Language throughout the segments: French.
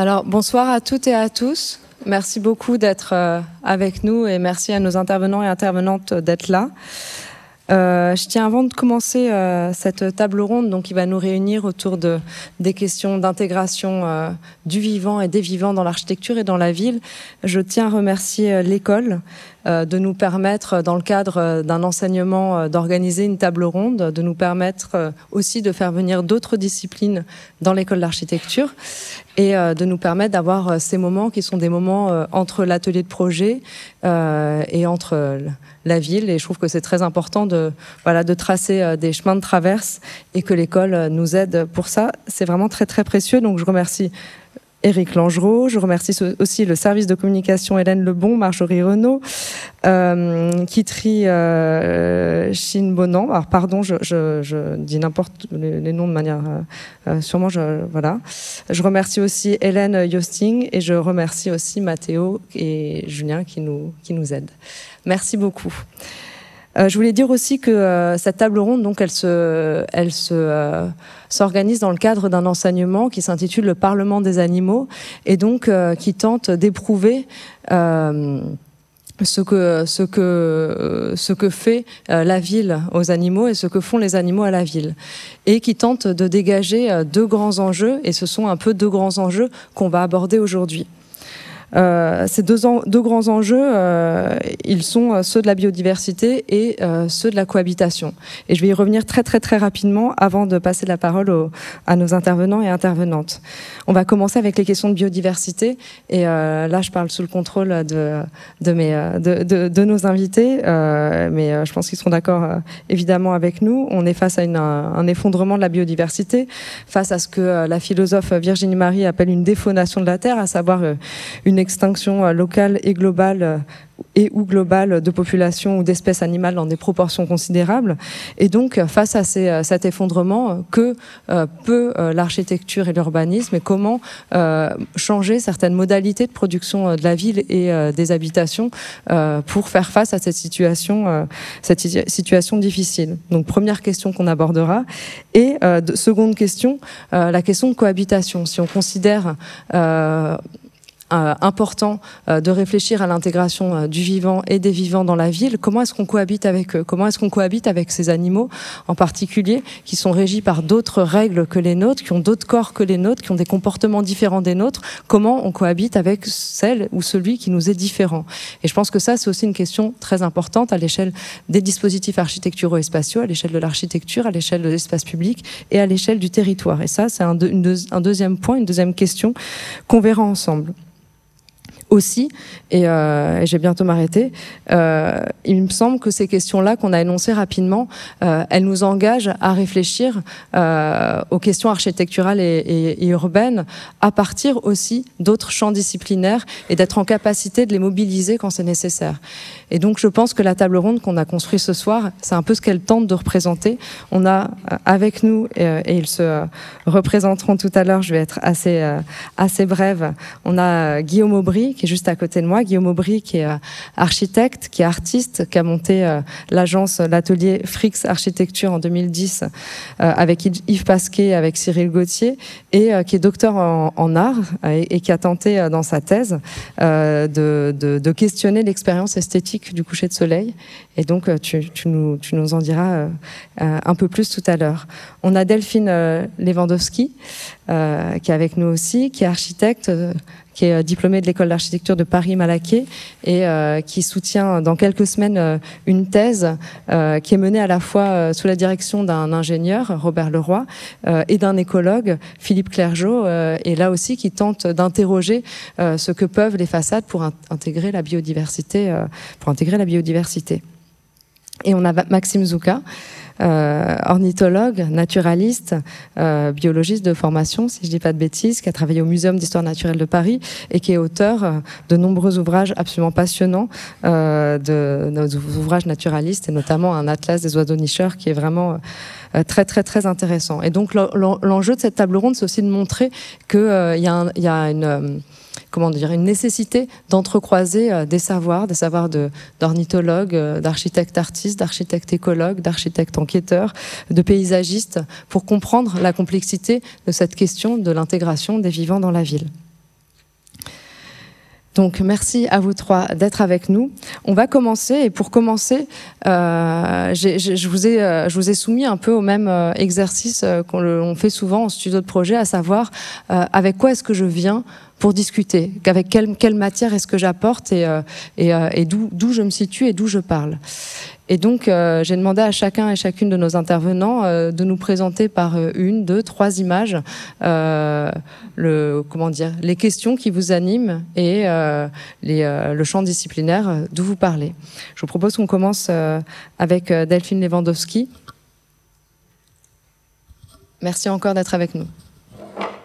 Alors, bonsoir à toutes et à tous. Merci beaucoup d'être avec nous et merci à nos intervenants et intervenantes d'être là. Je tiens, avant de commencer cette table ronde, donc, qui va nous réunir autour des questions d'intégration du vivant et des vivants dans l'architecture et dans la ville, je tiens à remercier l'école de nous permettre, dans le cadre d'un enseignement, d'organiser une table ronde, de nous permettre aussi de faire venir d'autres disciplines dans l'école d'architecture et de nous permettre d'avoir ces moments qui sont des moments entre l'atelier de projet et entre la ville. Et je trouve que c'est très important de tracer des chemins de traverse et que l'école nous aide pour ça. C'est vraiment très, très précieux. Donc, je remercie Éric Langereau, je remercie aussi le service de communication Hélène Lebon, Marjorie Renaud, Kitri Chinbonan. Alors pardon, je dis n'importe les noms de manière sûrement voilà. Je remercie aussi Hélène Yosting et je remercie aussi Mathéo et Julien qui nous aident. Merci beaucoup. Je voulais dire aussi que cette table ronde, donc, elle s'organise dans le cadre d'un enseignement qui s'intitule Le Parlement des animaux et donc qui tente d'éprouver ce que fait la ville aux animaux et ce que font les animaux à la ville et qui tente de dégager deux grands enjeux et ce sont un peu deux grands enjeux qu'on va aborder aujourd'hui. Ces deux grands enjeux, ils sont ceux de la biodiversité et ceux de la cohabitation. Et je vais y revenir très très très rapidement avant de passer la parole à nos intervenants et intervenantes. On va commencer avec les questions de biodiversité et là je parle sous le contrôle de nos invités, mais je pense qu'ils seront d'accord évidemment avec nous. On est face à un effondrement de la biodiversité, face à ce que la philosophe Virginie Marie appelle une défaunation de la Terre, à savoir une extinction locale et globale ou globale de populations ou d'espèces animales dans des proportions considérables. Et donc, face à cet effondrement, que peut l'architecture et l'urbanisme et comment changer certaines modalités de production de la ville et des habitations pour faire face à cette situation difficile. Donc, première question qu'on abordera. Et seconde question, la question de cohabitation. Si on considère important de réfléchir à l'intégration du vivant et des vivants dans la ville. Comment est-ce qu'on cohabite avec eux? Comment est-ce qu'on cohabite avec ces animaux, en particulier, qui sont régis par d'autres règles que les nôtres, qui ont d'autres corps que les nôtres, qui ont des comportements différents des nôtres? Comment on cohabite avec celle ou celui qui nous est différent? Et je pense que ça, c'est aussi une question très importante à l'échelle des dispositifs architecturaux et spatiaux, à l'échelle de l'architecture, à l'échelle de l'espace public et à l'échelle du territoire. Et ça, c'est un deuxième point, une deuxième question qu'on verra ensemble. Aussi, et j'ai bientôt m'arrêter, il me semble que ces questions-là qu'on a énoncées rapidement, elles nous engagent à réfléchir aux questions architecturales et urbaines à partir aussi d'autres champs disciplinaires et d'être en capacité de les mobiliser quand c'est nécessaire. Et donc je pense que la table ronde qu'on a construite ce soir, c'est un peu ce qu'elle tente de représenter. On a avec nous, et ils se représenteront tout à l'heure, je vais être assez brève, on a Guillaume Aubry, qui est juste à côté de moi. Guillaume Aubry, qui est architecte, qui est artiste, qui a monté l'atelier Frix Architecture en 2010 avec Yves Pasquet, avec Cyril Gauthier, et qui est docteur en art et qui a tenté dans sa thèse de questionner l'expérience esthétique du coucher de soleil. Et donc, tu nous en diras un peu plus tout à l'heure. On a Delphine Lewandowski, qui est avec nous aussi, qui est architecte, qui est diplômée de l'école d'architecture de Paris-Malaquais et qui soutient dans quelques semaines une thèse qui est menée à la fois sous la direction d'un ingénieur, Robert Leroy, et d'un écologue, Philippe Clergeau, et là aussi qui tente d'interroger ce que peuvent les façades pour intégrer la biodiversité. Et on a Maxime Zouka, ornithologue, naturaliste, biologiste de formation, si je dis pas de bêtises, qui a travaillé au Muséum d'histoire naturelle de Paris et qui est auteur de nombreux ouvrages absolument passionnants, de nos ouvrages naturalistes et notamment un atlas des oiseaux nicheurs qui est vraiment très très très intéressant. Et donc l'enjeu de cette table ronde, c'est aussi de montrer qu'il y a une nécessité d'entrecroiser des savoirs d'ornithologues, d'architectes artistes, d'architectes écologues, d'architectes enquêteurs, de paysagistes, pour comprendre la complexité de cette question de l'intégration des vivants dans la ville. Donc merci à vous trois d'être avec nous. On va commencer, et pour commencer, je vous ai soumis un peu au même exercice qu'on fait souvent en studio de projet, à savoir avec quoi est-ce que je viens pour discuter, avec quelle matière est-ce que j'apporte et d'où je me situe et d'où je parle. Et donc, j'ai demandé à chacun et chacune de nos intervenants de nous présenter par 1, 2, 3 images les questions qui vous animent et le champ disciplinaire d'où vous parlez. Je vous propose qu'on commence avec Delphine Lewandowski. Merci encore d'être avec nous.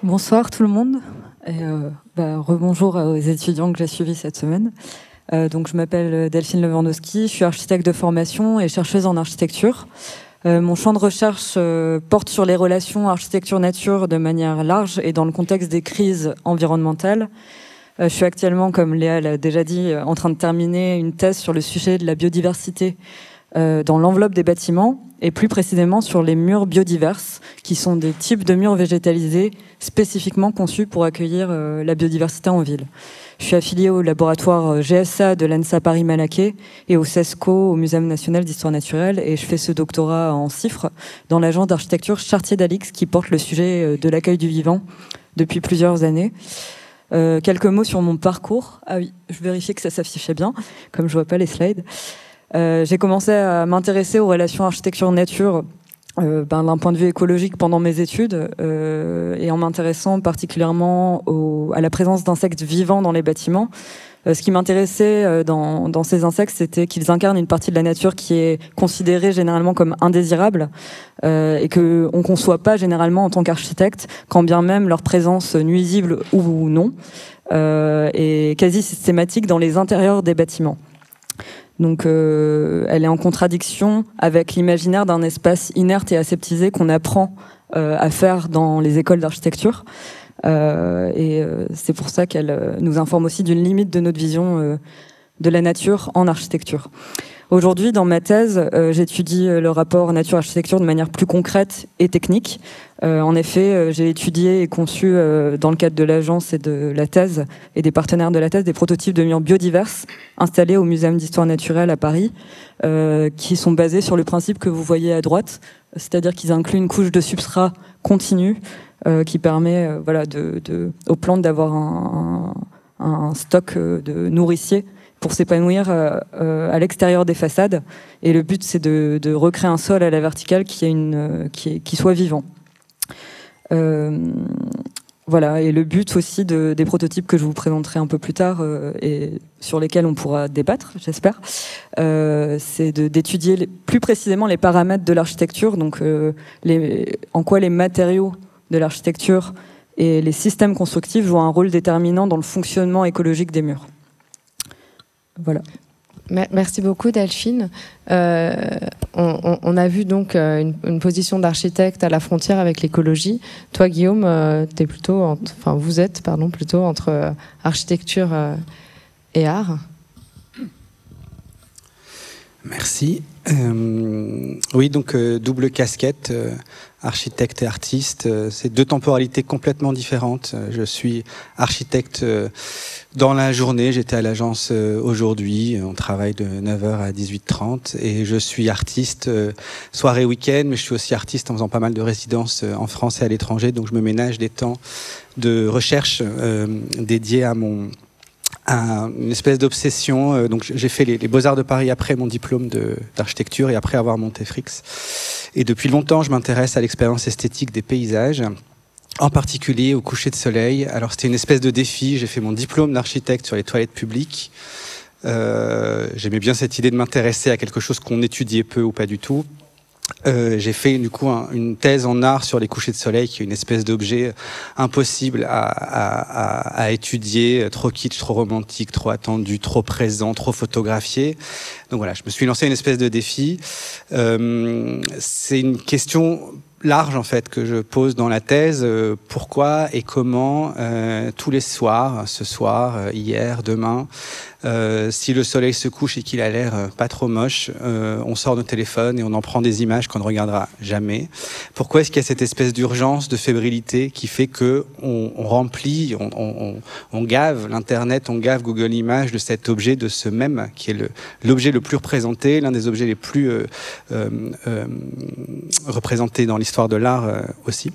Bonsoir tout le monde. Et rebonjour aux étudiants que j'ai suivis cette semaine. Donc je m'appelle Delphine Lewandowski, je suis architecte de formation et chercheuse en architecture. Mon champ de recherche porte sur les relations architecture-nature de manière large et dans le contexte des crises environnementales. Je suis actuellement, comme Léa l'a déjà dit, en train de terminer une thèse sur le sujet de la biodiversité dans l'enveloppe des bâtiments et plus précisément sur les murs biodiverses, qui sont des types de murs végétalisés spécifiquement conçus pour accueillir la biodiversité en ville. Je suis affiliée au laboratoire GSA de l'ENSA Paris-Malaquais et au CESCO, au Muséum national d'histoire naturelle, et je fais ce doctorat en CIFRE dans l'agence d'architecture Chartier-Dalix qui porte le sujet de l'accueil du vivant depuis plusieurs années. Quelques mots sur mon parcours. Ah oui, je vérifiais que ça s'affichait bien, comme je vois pas les slides. J'ai commencé à m'intéresser aux relations architecture-nature d'un point de vue écologique pendant mes études et en m'intéressant particulièrement à la présence d'insectes vivants dans les bâtiments. Ce qui m'intéressait dans ces insectes, c'était qu'ils incarnent une partie de la nature qui est considérée généralement comme indésirable et qu'on ne conçoit pas généralement en tant qu'architecte, quand bien même leur présence nuisible ou non est quasi systématique dans les intérieurs des bâtiments. Donc elle est en contradiction avec l'imaginaire d'un espace inerte et aseptisé qu'on apprend à faire dans les écoles d'architecture. C'est pour ça qu'elle nous informe aussi d'une limite de notre vision de la nature en architecture. Aujourd'hui, dans ma thèse, j'étudie le rapport nature-architecture de manière plus concrète et technique. En effet, j'ai étudié et conçu, dans le cadre de l'agence et de la thèse, et des partenaires de la thèse, des prototypes de murs biodiverses installés au Muséum d'histoire naturelle à Paris, qui sont basés sur le principe que vous voyez à droite, c'est-à-dire qu'ils incluent une couche de substrat continu qui permet aux plantes d'avoir un stock de nourriciers pour s'épanouir à l'extérieur des façades. Et le but, c'est de recréer un sol à la verticale qui soit vivant. Voilà, et le but aussi des prototypes que je vous présenterai un peu plus tard et sur lesquels on pourra débattre, j'espère, c'est d'étudier plus précisément les paramètres de l'architecture, donc en quoi les matériaux de l'architecture et les systèmes constructifs jouent un rôle déterminant dans le fonctionnement écologique des murs. Voilà. Merci beaucoup Delphine. On a vu donc une position d'architecte à la frontière avec l'écologie. Toi Guillaume, vous êtes plutôt entre architecture et art. Merci. Oui, donc double casquette, architecte et artiste. C'est deux temporalités complètement différentes. Je suis architecte dans la journée, j'étais à l'agence aujourd'hui, on travaille de 9h à 18h30 et je suis artiste soirée week-end, mais je suis aussi artiste en faisant pas mal de résidences en France et à l'étranger, donc je me ménage des temps de recherche dédiés à une espèce d'obsession. Donc j'ai fait les Beaux-Arts de Paris après mon diplôme d'architecture et après avoir monté Frix. Et depuis longtemps, je m'intéresse à l'expérience esthétique des paysages, en particulier au coucher de soleil. Alors c'était une espèce de défi. J'ai fait mon diplôme d'architecte sur les toilettes publiques. J'aimais bien cette idée de m'intéresser à quelque chose qu'on étudiait peu ou pas du tout. J'ai fait du coup une thèse en art sur les couchers de soleil, qui est une espèce d'objet impossible à étudier, trop kitsch, trop romantique, trop attendu, trop présent, trop photographié. Donc voilà, je me suis lancé une espèce de défi. C'est une question large en fait que je pose dans la thèse, pourquoi et comment tous les soirs, ce soir, hier, demain, si le soleil se couche et qu'il a l'air pas trop moche, on sort nos téléphones et on en prend des images qu'on ne regardera jamais Pourquoi est-ce qu'il y a cette espèce d'urgence, de fébrilité qui fait que on remplit, on gave l'Internet, on gave Google Images de cet objet, de ce mème, qui est l'objet le plus représenté, l'un des objets les plus représentés dans l'histoire de l'art aussi.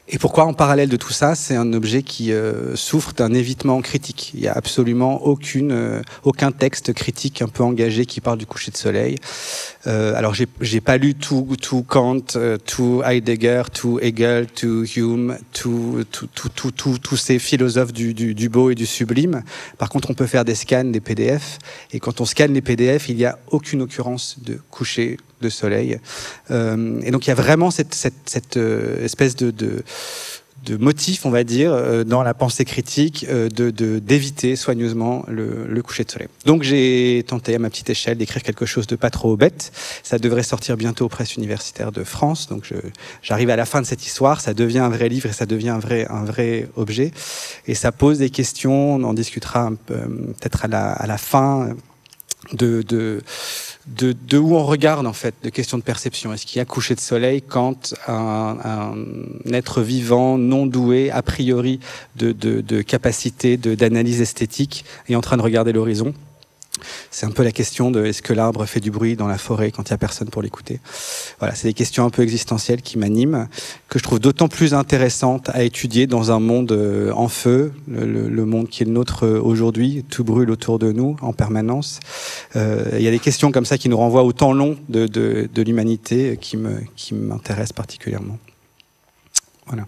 Et pourquoi, en parallèle de tout ça, c'est un objet qui souffre d'un évitement critique. Il n'y a absolument aucun texte critique un peu engagé qui parle du coucher de soleil. Alors, j'ai pas lu tout Kant, tout Heidegger, tout Hegel, tout Hume, tous ces philosophes du beau et du sublime. Par contre, on peut faire des scans des PDF. Et quand on scanne les PDF, il n'y a aucune occurrence de coucher de soleil. Et donc il y a vraiment cette espèce de motif, on va dire, dans la pensée critique, d'éviter soigneusement le coucher de soleil. Donc j'ai tenté à ma petite échelle d'écrire quelque chose de pas trop bête. Ça devrait sortir bientôt aux presses universitaires de France. Donc j'arrive à la fin de cette histoire, ça devient un vrai livre et ça devient un vrai objet. Et ça pose des questions, on en discutera peut-être à la fin de où on regarde, en fait, de questions de perception. Est-ce qu'il y a coucher de soleil quand un être vivant, non doué, a priori de capacité d'analyse esthétique, est en train de regarder l'horizon? C'est un peu la question de est-ce que l'arbre fait du bruit dans la forêt quand il n'y a personne pour l'écouter? Voilà, c'est des questions un peu existentielles qui m'animent, que je trouve d'autant plus intéressantes à étudier dans un monde en feu, le monde qui est le nôtre aujourd'hui. Tout brûle autour de nous en permanence. Il y a des questions comme ça qui nous renvoient au temps long de l'humanité qui m'intéressent particulièrement. Voilà.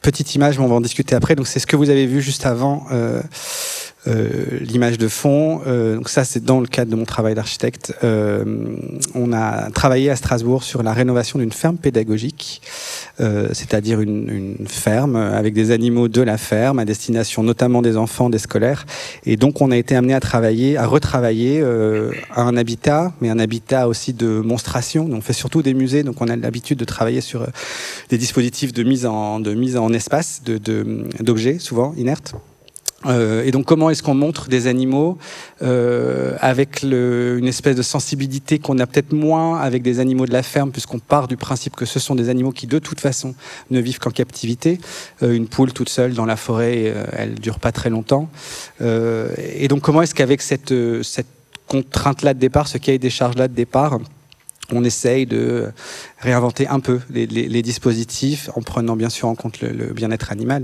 Petite image, mais on va en discuter après. Donc c'est ce que vous avez vu juste avant. L'image de fond, donc ça c'est dans le cadre de mon travail d'architecte. On a travaillé à Strasbourg sur la rénovation d'une ferme pédagogique, c'est-à-dire une ferme avec des animaux de la ferme à destination notamment des enfants, des scolaires. Et donc on a été amené à retravailler un habitat, mais un habitat aussi de monstration. Donc on fait surtout des musées, donc on a l'habitude de travailler sur des dispositifs de mise en espace d'objets souvent inertes. Et donc comment est-ce qu'on montre des animaux avec une espèce de sensibilité qu'on a peut-être moins avec des animaux de la ferme, puisqu'on part du principe que ce sont des animaux qui de toute façon ne vivent qu'en captivité. Une poule toute seule dans la forêt, elle dure pas très longtemps. Et donc comment est-ce qu'avec cette contrainte-là de départ, ce cahier des charges-là de départ, on essaye de réinventer un peu les dispositifs, en prenant bien sûr en compte le bien-être animal,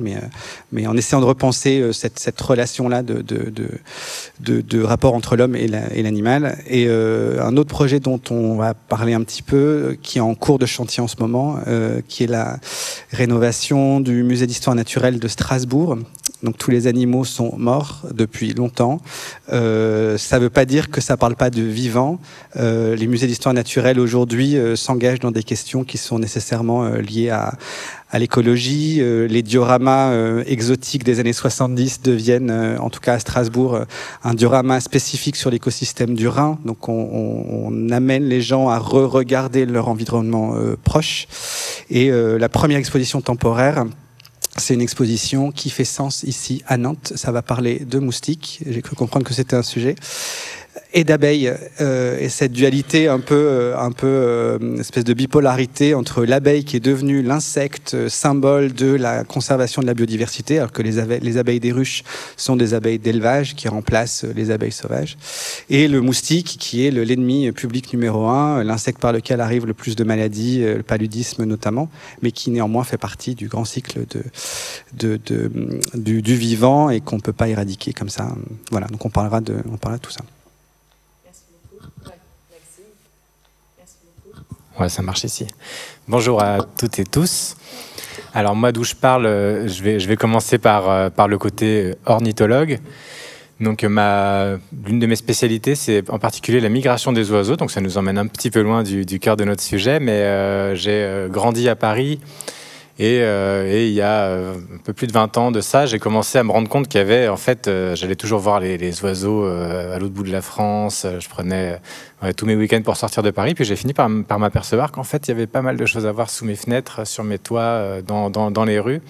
mais en essayant de repenser cette relation-là de rapport entre l'homme et l'animal. Et un autre projet dont on va parler un petit peu, qui est en cours de chantier en ce moment, qui est la rénovation du musée d'histoire naturelle de Strasbourg. Donc tous les animaux sont morts depuis longtemps. Ça ne veut pas dire que ça ne parle pas de vivants. Les musées d'histoire naturelle aujourd'hui s'engagent dans des questions qui sont nécessairement liées à l'écologie. Les dioramas exotiques des années 70 deviennent, en tout cas à Strasbourg, un diorama spécifique sur l'écosystème du Rhin. Donc on amène les gens à re-regarder leur environnement proche. Et la première exposition temporaire, c'est une exposition qui fait sens ici à Nantes. Ça va parler de moustiques. J'ai cru comprendre que c'était un sujet. Et d'abeilles, et cette dualité un peu espèce de bipolarité entre l'abeille qui est devenue l'insecte symbole de la conservation de la biodiversité, alors que les abeilles des ruches sont des abeilles d'élevage qui remplacent les abeilles sauvages, et le moustique qui est l'ennemi public numéro 1, l'insecte par lequel arrivent le plus de maladies, le paludisme notamment, mais qui néanmoins fait partie du grand cycle du vivant et qu'on ne peut pas éradiquer comme ça. Voilà, donc on parlera de tout ça. Ouais, ça marche ici. Bonjour à toutes et tous. Alors moi, d'où je parle, je vais commencer par le côté ornithologue. Donc l'une de mes spécialités, c'est en particulier la migration des oiseaux. Donc ça nous emmène un petit peu loin du cœur de notre sujet, mais j'ai grandi à Paris. Et il y a un peu plus de 20 ans de ça, j'ai commencé à me rendre compte qu'il y avait, en fait, j'allais toujours voir les oiseaux à l'autre bout de la France. Je prenais tous mes week-ends pour sortir de Paris. Puis j'ai fini par m'apercevoir qu'en fait, il y avait pas mal de choses à voir sous mes fenêtres, sur mes toits, dans les rues.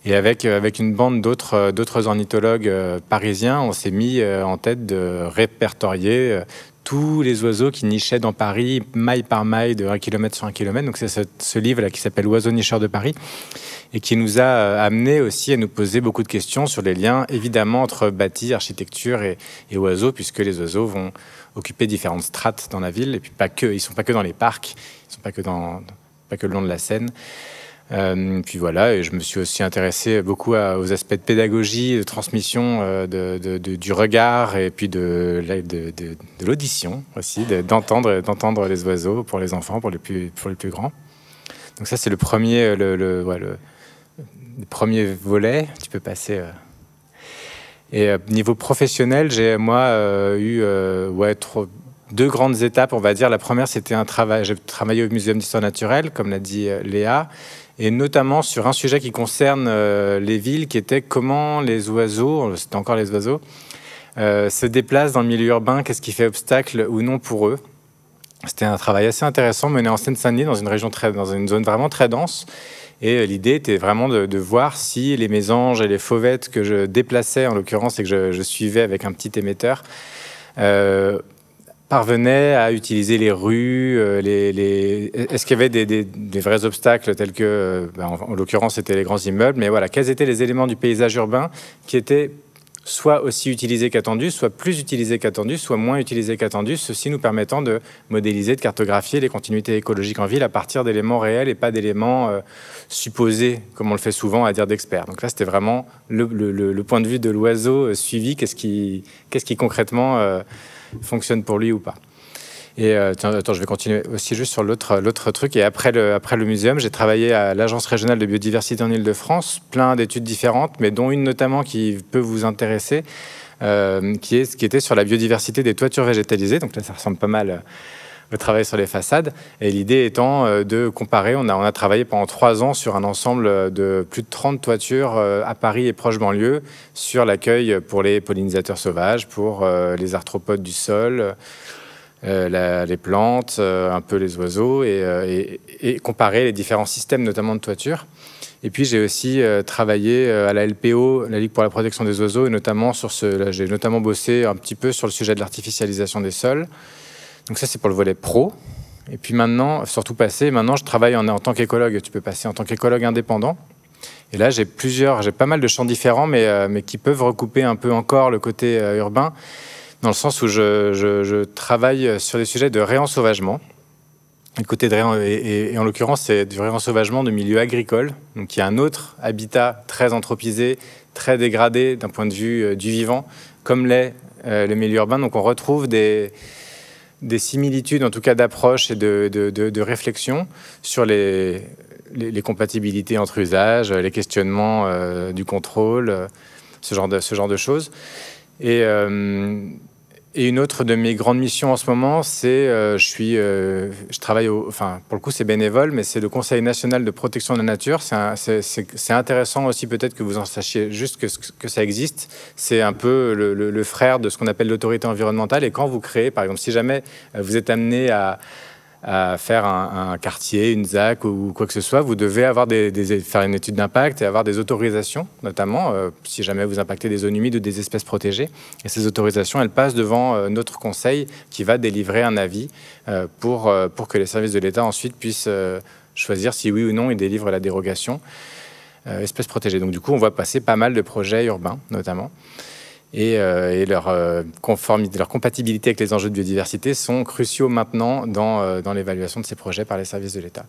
Et avec une bande d'autres ornithologues parisiens, on s'est mis en tête de répertorier tous les oiseaux qui nichaient dans Paris, maille par maille, de 1 km sur 1 km. Donc c'est ce livre-là qui s'appelle « Oiseaux nicheurs de Paris » et qui nous a amené aussi à nous poser beaucoup de questions sur les liens, évidemment, entre bâti, architecture et oiseaux, puisque les oiseaux vont occuper différentes strates dans la ville, et puis ils ne sont pas que dans les parcs, ils ne sont pas que le long de la Seine. Puis voilà, et je me suis aussi intéressé beaucoup aux aspects de pédagogie, de transmission du regard et puis de l'audition aussi, d'entendre les oiseaux pour les enfants, pour les plus grands. Donc ça, c'est le premier, le premier volet. Tu peux passer. Et niveau professionnel, j'ai eu deux grandes étapes, on va dire. La première, c'était un travail. J'ai travaillé au Muséum d'histoire naturelle, comme l'a dit Léa, et notamment sur un sujet qui concerne les villes, qui était comment les oiseaux, c'était encore les oiseaux, se déplacent dans le milieu urbain, qu'est-ce qui fait obstacle ou non pour eux. C'était un travail assez intéressant mené en Seine-Saint-Denis, dans une zone vraiment très dense. Et l'idée était vraiment de voir si les mésanges et les fauvettes que je déplaçais, en l'occurrence, et que je suivais avec un petit émetteur, parvenaient à utiliser les rues, est-ce qu'il y avait des vrais obstacles tels que, en l'occurrence, c'était les grands immeubles, mais voilà, quels étaient les éléments du paysage urbain qui étaient soit aussi utilisés qu'attendus, soit plus utilisés qu'attendus, soit moins utilisés qu'attendus, ceci nous permettant de modéliser, de cartographier les continuités écologiques en ville à partir d'éléments réels et pas d'éléments supposés, comme on le fait souvent à dire d'experts. Donc là, c'était vraiment le point de vue de l'oiseau suivi, qu'est-ce qui concrètement fonctionne pour lui ou pas. Et attends, je vais continuer aussi juste sur l'autre truc. Et après le muséum, j'ai travaillé à l'Agence régionale de biodiversité en Île-de-France, plein d'études différentes, mais dont une notamment qui peut vous intéresser, qui était sur la biodiversité des toitures végétalisées. Donc là, ça ressemble pas mal au travail sur les façades. Et l'idée étant de comparer, on a travaillé pendant 3 ans sur un ensemble de plus de 30 toitures à Paris et proche banlieue, sur l'accueil pour les pollinisateurs sauvages, pour les arthropodes du sol, les plantes, un peu les oiseaux, et comparer les différents systèmes, notamment de toiture. Et puis j'ai aussi travaillé à la LPO, la Ligue pour la protection des oiseaux, et notamment j'ai notamment bossé un petit peu sur le sujet de l'artificialisation des sols. Donc ça, c'est pour le volet pro. Et puis maintenant, maintenant je travaille en tant qu'écologue. Tu peux passer en tant qu'écologue indépendant. Et là, j'ai pas mal de champs différents, mais qui peuvent recouper un peu encore le côté urbain, dans le sens où je travaille sur des sujets de réensauvagement. Et en l'occurrence, c'est du réensauvagement de milieux agricoles. Donc il y a un autre habitat très anthropisé, très dégradé d'un point de vue du vivant, comme l'est le milieu urbain. Donc on retrouve des similitudes, en tout cas d'approche et de réflexion sur les compatibilités entre usages, les questionnements du contrôle, ce genre de choses. Et une autre de mes grandes missions en ce moment, c'est je travaille pour le coup c'est bénévole, mais c'est le Conseil national de protection de la nature. C'est intéressant aussi peut-être que vous en sachiez juste que ça existe. C'est un peu le frère de ce qu'on appelle l'autorité environnementale. Et quand vous créez, par exemple, si jamais vous êtes amené à faire un quartier, une ZAC ou quoi que ce soit, vous devez avoir faire une étude d'impact et avoir des autorisations, notamment si jamais vous impactez des zones humides ou des espèces protégées. Et ces autorisations, elles passent devant notre conseil qui va délivrer un avis pour que les services de l'État ensuite puissent choisir si oui ou non ils délivrent la dérogation espèces protégées. Donc du coup, on voit passer pas mal de projets urbains, notamment. Et leur compatibilité avec les enjeux de biodiversité sont cruciaux maintenant dans l'évaluation de ces projets par les services de l'État.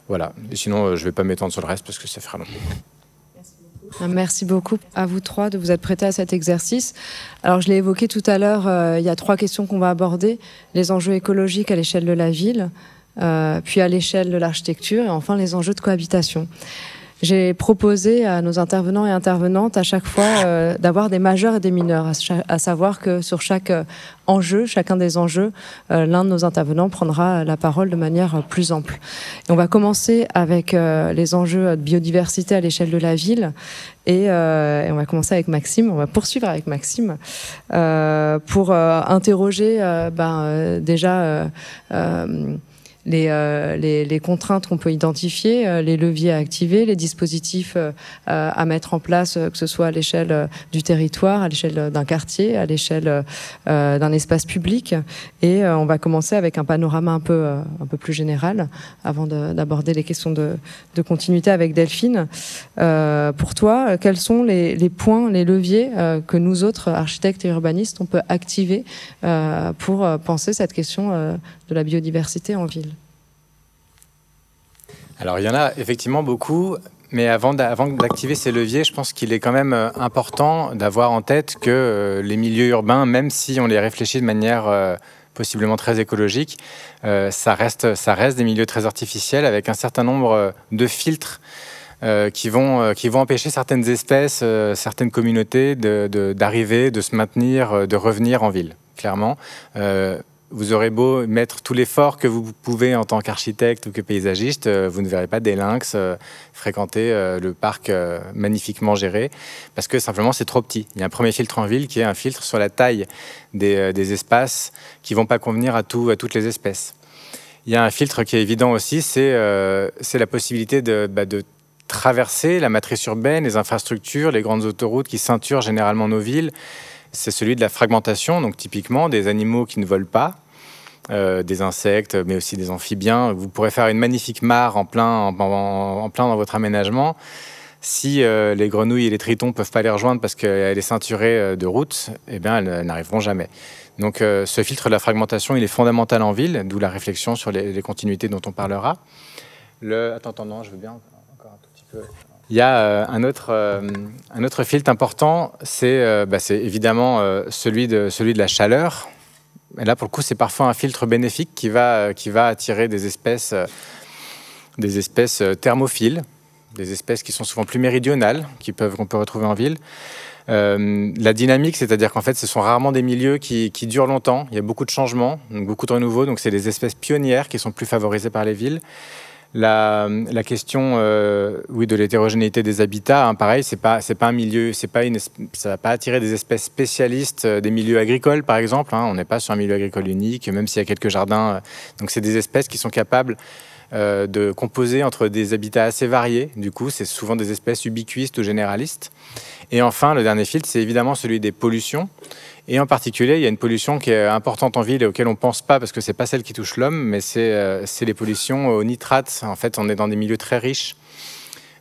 Voilà. Et sinon, je ne vais pas m'étendre sur le reste parce que ça fera long. Merci beaucoup à vous trois de vous être prêtés à cet exercice. Alors, je l'ai évoqué tout à l'heure, il y a 3 questions qu'on va aborder. Les enjeux écologiques à l'échelle de la ville, puis à l'échelle de l'architecture, et enfin les enjeux de cohabitation. J'ai proposé à nos intervenants et intervenantes à chaque fois d'avoir des majeurs et des mineurs, à savoir que sur chaque enjeu, chacun des enjeux, l'un de nos intervenants prendra la parole de manière plus ample. Et on va commencer avec les enjeux de biodiversité à l'échelle de la ville et on va commencer avec Maxime, on va poursuivre avec Maxime pour interroger déjà les contraintes qu'on peut identifier, les leviers à activer, les dispositifs à mettre en place, que ce soit à l'échelle du territoire, à l'échelle d'un quartier, à l'échelle d'un espace public. Et on va commencer avec un panorama un peu plus général avant d'aborder les questions de continuité avec Delphine. Pour toi, quels sont les points, les leviers que nous autres, architectes et urbanistes, on peut activer pour penser cette question de la biodiversité en ville? Alors, il y en a effectivement beaucoup, mais avant d'activer ces leviers, je pense qu'il est quand même important d'avoir en tête que les milieux urbains, même si on les réfléchit de manière possiblement très écologique, ça reste des milieux très artificiels avec un certain nombre de filtres qui vont empêcher certaines espèces, certaines communautés d'arriver, de se maintenir, de revenir en ville, clairement. Vous aurez beau mettre tout l'effort que vous pouvez en tant qu'architecte ou que paysagiste, vous ne verrez pas des lynx fréquenter le parc magnifiquement géré, parce que simplement c'est trop petit. Il y a un premier filtre en ville qui est un filtre sur la taille des espaces qui ne vont pas convenir à toutes les espèces. Il y a un filtre qui est évident aussi, c'est la possibilité de traverser la matrice urbaine, les infrastructures, les grandes autoroutes qui ceinturent généralement nos villes. C'est celui de la fragmentation, donc typiquement des animaux qui ne volent pas, des insectes, mais aussi des amphibiens. Vous pourrez faire une magnifique mare en plein dans votre aménagement. Si les grenouilles et les tritons ne peuvent pas les rejoindre parce qu'elle est ceinturée de routes, eh bien, elles n'arriveront jamais. Donc ce filtre de la fragmentation, il est fondamental en ville, d'où la réflexion sur les continuités dont on parlera. Attends, non, je veux bien encore un tout petit peu... Il y a un autre filtre important, c'est évidemment celui de la chaleur. Et là, pour le coup, c'est parfois un filtre bénéfique qui va attirer des espèces thermophiles, des espèces qui sont souvent plus méridionales, qu'on peut retrouver en ville. La dynamique, c'est-à-dire qu'en fait, ce sont rarement des milieux qui durent longtemps. Il y a beaucoup de changements, donc beaucoup de renouveau. Donc, c'est des espèces pionnières qui sont plus favorisées par les villes. La question de l'hétérogénéité des habitats, hein, pareil, c'est pas un milieu, ça va pas attirer des espèces spécialistes des milieux agricoles, par exemple. Hein, on n'est pas sur un milieu agricole unique, même s'il y a quelques jardins. Donc, c'est des espèces qui sont capables de composer entre des habitats assez variés. Du coup, c'est souvent des espèces ubiquistes ou généralistes. Et enfin, le dernier filtre, c'est évidemment celui des pollutions. Et en particulier, il y a une pollution qui est importante en ville et auquel on ne pense pas parce que ce n'est pas celle qui touche l'homme, mais c'est les pollutions aux nitrates. En fait, on est dans des milieux très riches,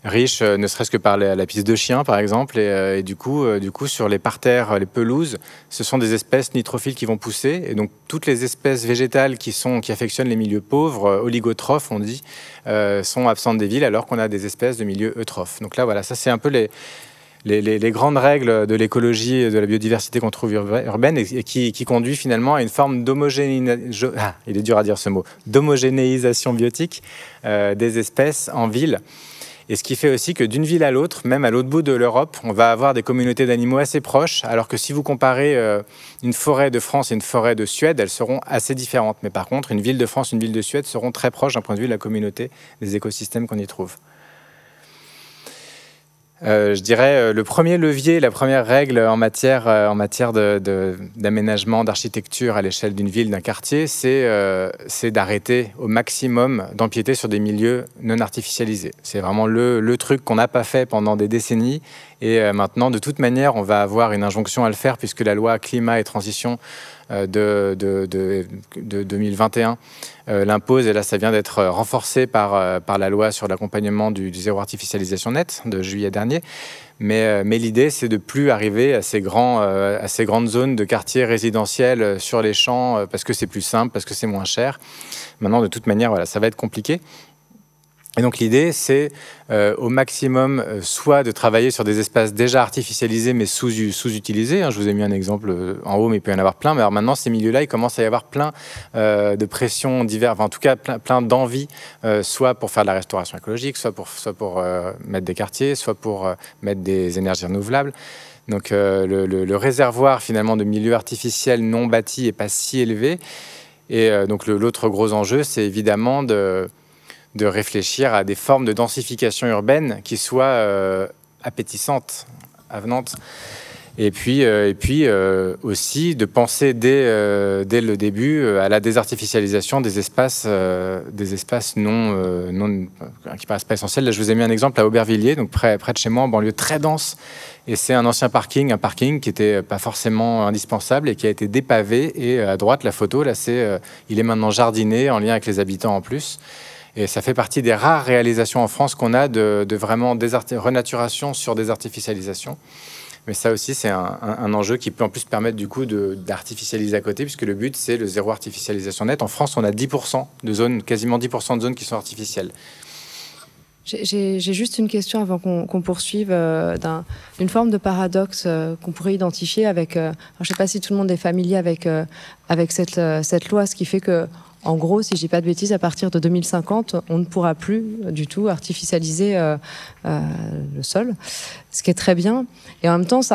ne serait-ce que par la pisse de chien, par exemple. Et du coup, sur les parterres, les pelouses, ce sont des espèces nitrophiles qui vont pousser. Et donc, toutes les espèces végétales qui affectionnent les milieux pauvres, oligotrophes, on dit, sont absentes des villes alors qu'on a des espèces de milieux eutrophes. Donc là, voilà, ça, c'est un peu les grandes règles de l'écologie et de la biodiversité qu'on trouve urbaine et qui conduit finalement à une forme d'homogénéisation biotique des espèces en ville. Et ce qui fait aussi que d'une ville à l'autre, même à l'autre bout de l'Europe, on va avoir des communautés d'animaux assez proches, alors que si vous comparez une forêt de France et une forêt de Suède, elles seront assez différentes. Mais par contre, une ville de France et une ville de Suède seront très proches d'un point de vue de la communauté, des écosystèmes qu'on y trouve. Je dirais le premier levier, la première règle en matière d'aménagement, d'architecture à l'échelle d'une ville, d'un quartier, c'est d'arrêter au maximum d'empiéter sur des milieux non artificialisés. C'est vraiment le truc qu'on n'a pas fait pendant des décennies. Et maintenant, de toute manière, on va avoir une injonction à le faire puisque la loi climat et transition de 2021 l'impose. Et là, ça vient d'être renforcé par la loi sur l'accompagnement du zéro artificialisation net de juillet dernier. Mais l'idée, c'est de plus arriver à ces grandes zones de quartiers résidentiels sur les champs parce que c'est plus simple, parce que c'est moins cher. Maintenant, de toute manière, voilà, ça va être compliqué. Et donc l'idée, c'est au maximum soit de travailler sur des espaces déjà artificialisés mais sous-utilisés. Je vous ai mis un exemple en haut, mais il peut y en avoir plein. Mais alors maintenant, ces milieux-là, il commence à y avoir plein de pressions diverses, enfin, en tout cas plein d'envies, soit pour faire de la restauration écologique, soit pour mettre des quartiers, soit pour mettre des énergies renouvelables. Donc le réservoir finalement de milieux artificiels non bâtis n'est pas si élevé. Et donc l'autre gros enjeu, c'est évidemment de réfléchir à des formes de densification urbaine qui soient appétissantes, avenantes. Et puis aussi de penser dès le début à la désartificialisation des espaces non qui paraissent pas essentiels. Là, je vous ai mis un exemple à Aubervilliers, donc près de chez moi, en banlieue très dense. Et c'est un ancien parking, qui n'était pas forcément indispensable et qui a été dépavé. Et à droite, la photo, là, il est maintenant jardiné en lien avec les habitants en plus. Et ça fait partie des rares réalisations en France qu'on a de vraiment renaturation sur désartificialisation. Mais ça aussi, c'est un enjeu qui peut en plus permettre du coup d'artificialiser à côté, puisque le but, c'est le zéro artificialisation nette. En France, on a 10% de zones, quasiment 10% de zones qui sont artificielles. J'ai juste une question avant qu'on poursuive, d'une forme de paradoxe qu'on pourrait identifier avec... je ne sais pas si tout le monde est familier avec cette loi, ce qui fait que, en gros, si je ne dis pas de bêtises, à partir de 2050, on ne pourra plus du tout artificialiser le sol, ce qui est très bien. Et en même temps, il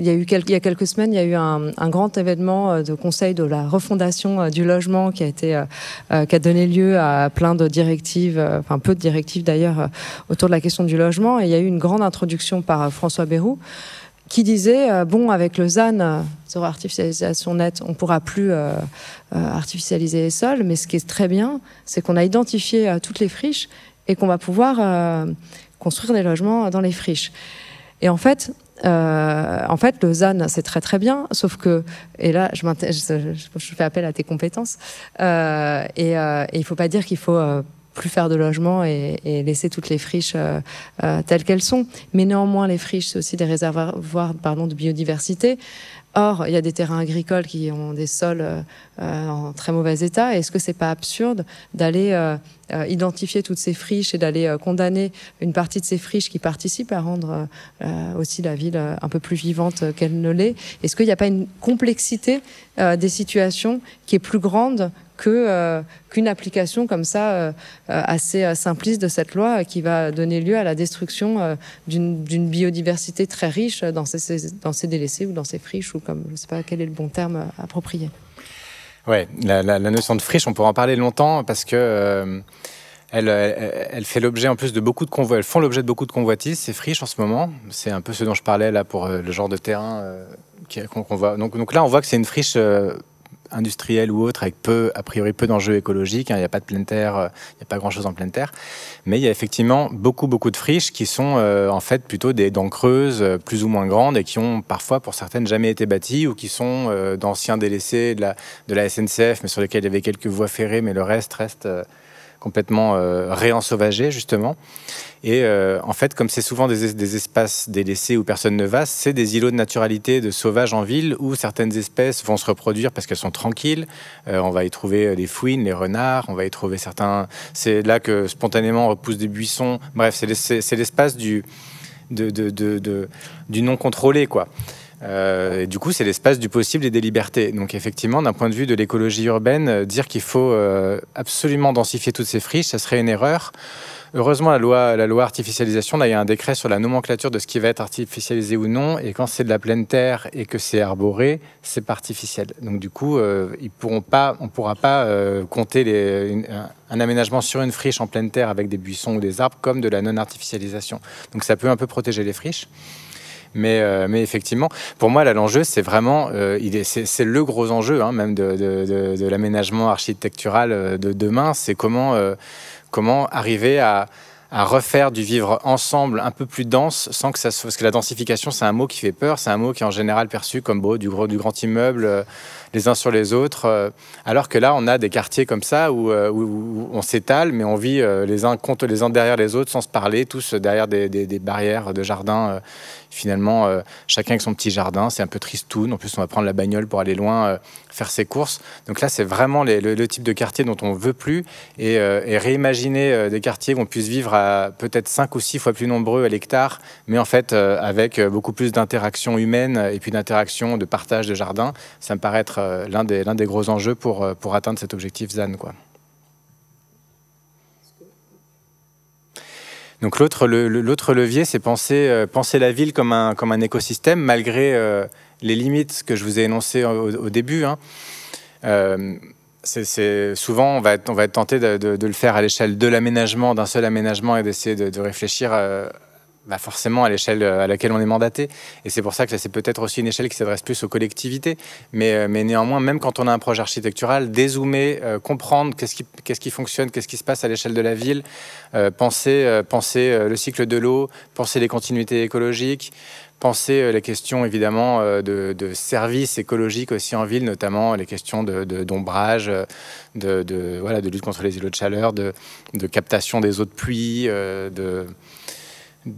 y a quelques semaines, il y a eu un grand événement de conseil de la refondation du logement qui a donné lieu à plein de directives, enfin peu de directives d'ailleurs, autour de la question du logement. Et il y a eu une grande introduction par François Bayrou, qui disait, bon, avec le ZAN, zéro artificialisation nette, on ne pourra plus artificialiser les sols, mais ce qui est très bien, c'est qu'on a identifié toutes les friches et qu'on va pouvoir construire des logements dans les friches. Et en fait, le ZAN, c'est très très bien, sauf que, et là, je fais appel à tes compétences, et il ne faut pas dire qu'il faut... plus faire de logements et laisser toutes les friches telles qu'elles sont. Mais néanmoins, les friches, c'est aussi des réservoirs de biodiversité. Or, il y a des terrains agricoles qui ont des sols en très mauvais état. Est-ce que c'est pas absurde d'aller identifier toutes ces friches et d'aller condamner une partie de ces friches qui participent à rendre aussi la ville un peu plus vivante qu'elle ne l'est? Est-ce qu'il n'y a pas une complexité des situations qui est plus grande qu'une application comme ça assez simpliste de cette loi qui va donner lieu à la destruction d'une biodiversité très riche dans ces délaissés ou dans ces friches, ou comme je ne sais pas quel est le bon terme approprié. Ouais, la notion de friche, on pourra en parler longtemps parce que elle fait l'objet en plus de beaucoup de convoitises. Elles font l'objet de beaucoup de convoitises, ces friches en ce moment. C'est un peu ce dont je parlais là pour le genre de terrain qu'on voit. Donc là, on voit que c'est une friche industrielle ou autre, avec a priori peu d'enjeux écologiques. Il n'y a pas de pleine terre, il n'y a pas grand-chose en pleine terre. Mais il y a effectivement beaucoup de friches qui sont en fait plutôt des dents creuses, plus ou moins grandes, et qui ont parfois, pour certaines, jamais été bâties, ou qui sont d'anciens délaissés de la SNCF, mais sur lesquels il y avait quelques voies ferrées, mais le reste complètement réensauvagé, justement. Et en fait, comme c'est souvent des espaces délaissés où personne ne va, c'est des îlots de naturalité, de sauvages en ville, où certaines espèces vont se reproduire parce qu'elles sont tranquilles. On va y trouver les fouines, les renards, on va y trouver certains... C'est là que spontanément repoussent des buissons. Bref, c'est l'espace du non contrôlé, quoi. Et du coup, c'est l'espace du possible et des libertés. Donc effectivement, d'un point de vue de l'écologie urbaine, dire qu'il faut absolument densifier toutes ces friches, ça serait une erreur. Heureusement, la loi artificialisation, là, il y a un décret sur la nomenclature de ce qui va être artificialisé ou non. Et quand c'est de la pleine terre et que c'est arboré, c'est pas artificiel. Donc du coup, on ne pourra pas compter un aménagement sur une friche en pleine terre avec des buissons ou des arbres comme de la non-artificialisation. Donc ça peut un peu protéger les friches. Mais effectivement, pour moi, là, l'enjeu, c'est vraiment, c'est le gros enjeu, hein, même de l'aménagement architectural de demain. C'est comment arriver à refaire du vivre ensemble un peu plus dense, sans que ça soit... Parce que la densification, c'est un mot qui fait peur, c'est un mot qui est en général perçu comme du grand immeuble, les uns sur les autres, alors que là, on a des quartiers comme ça où on s'étale, mais on vit les uns contre les uns derrière les autres, sans se parler, tous derrière des barrières de jardins. Finalement, chacun avec son petit jardin, c'est un peu tristoun. En plus, on va prendre la bagnole pour aller loin, faire ses courses. Donc là, c'est vraiment le type de quartier dont on ne veut plus. Et réimaginer des quartiers où on puisse vivre à peut-être 5 ou 6 fois plus nombreux à l'hectare, mais en fait, avec beaucoup plus d'interactions humaines et puis d'interactions, de partage de jardin, ça me paraît être l'un des gros enjeux pour atteindre cet objectif ZAN, quoi. Donc l'autre levier, c'est penser la ville comme un écosystème, malgré les limites que je vous ai énoncées au début. Hein. Souvent, on va être tenté de le faire à l'échelle de l'aménagement, d'un seul aménagement, et d'essayer de réfléchir forcément à l'échelle à laquelle on est mandaté. Et c'est pour ça que c'est peut-être aussi une échelle qui s'adresse plus aux collectivités. Mais néanmoins, même quand on a un projet architectural, dézoomer, comprendre qu'est-ce qui fonctionne, qu'est-ce qui se passe à l'échelle de la ville, penser le cycle de l'eau, penser les continuités écologiques, penser les questions évidemment de services écologiques aussi en ville, notamment les questions d'ombrage, de lutte contre les îlots de chaleur, de captation des eaux de pluie,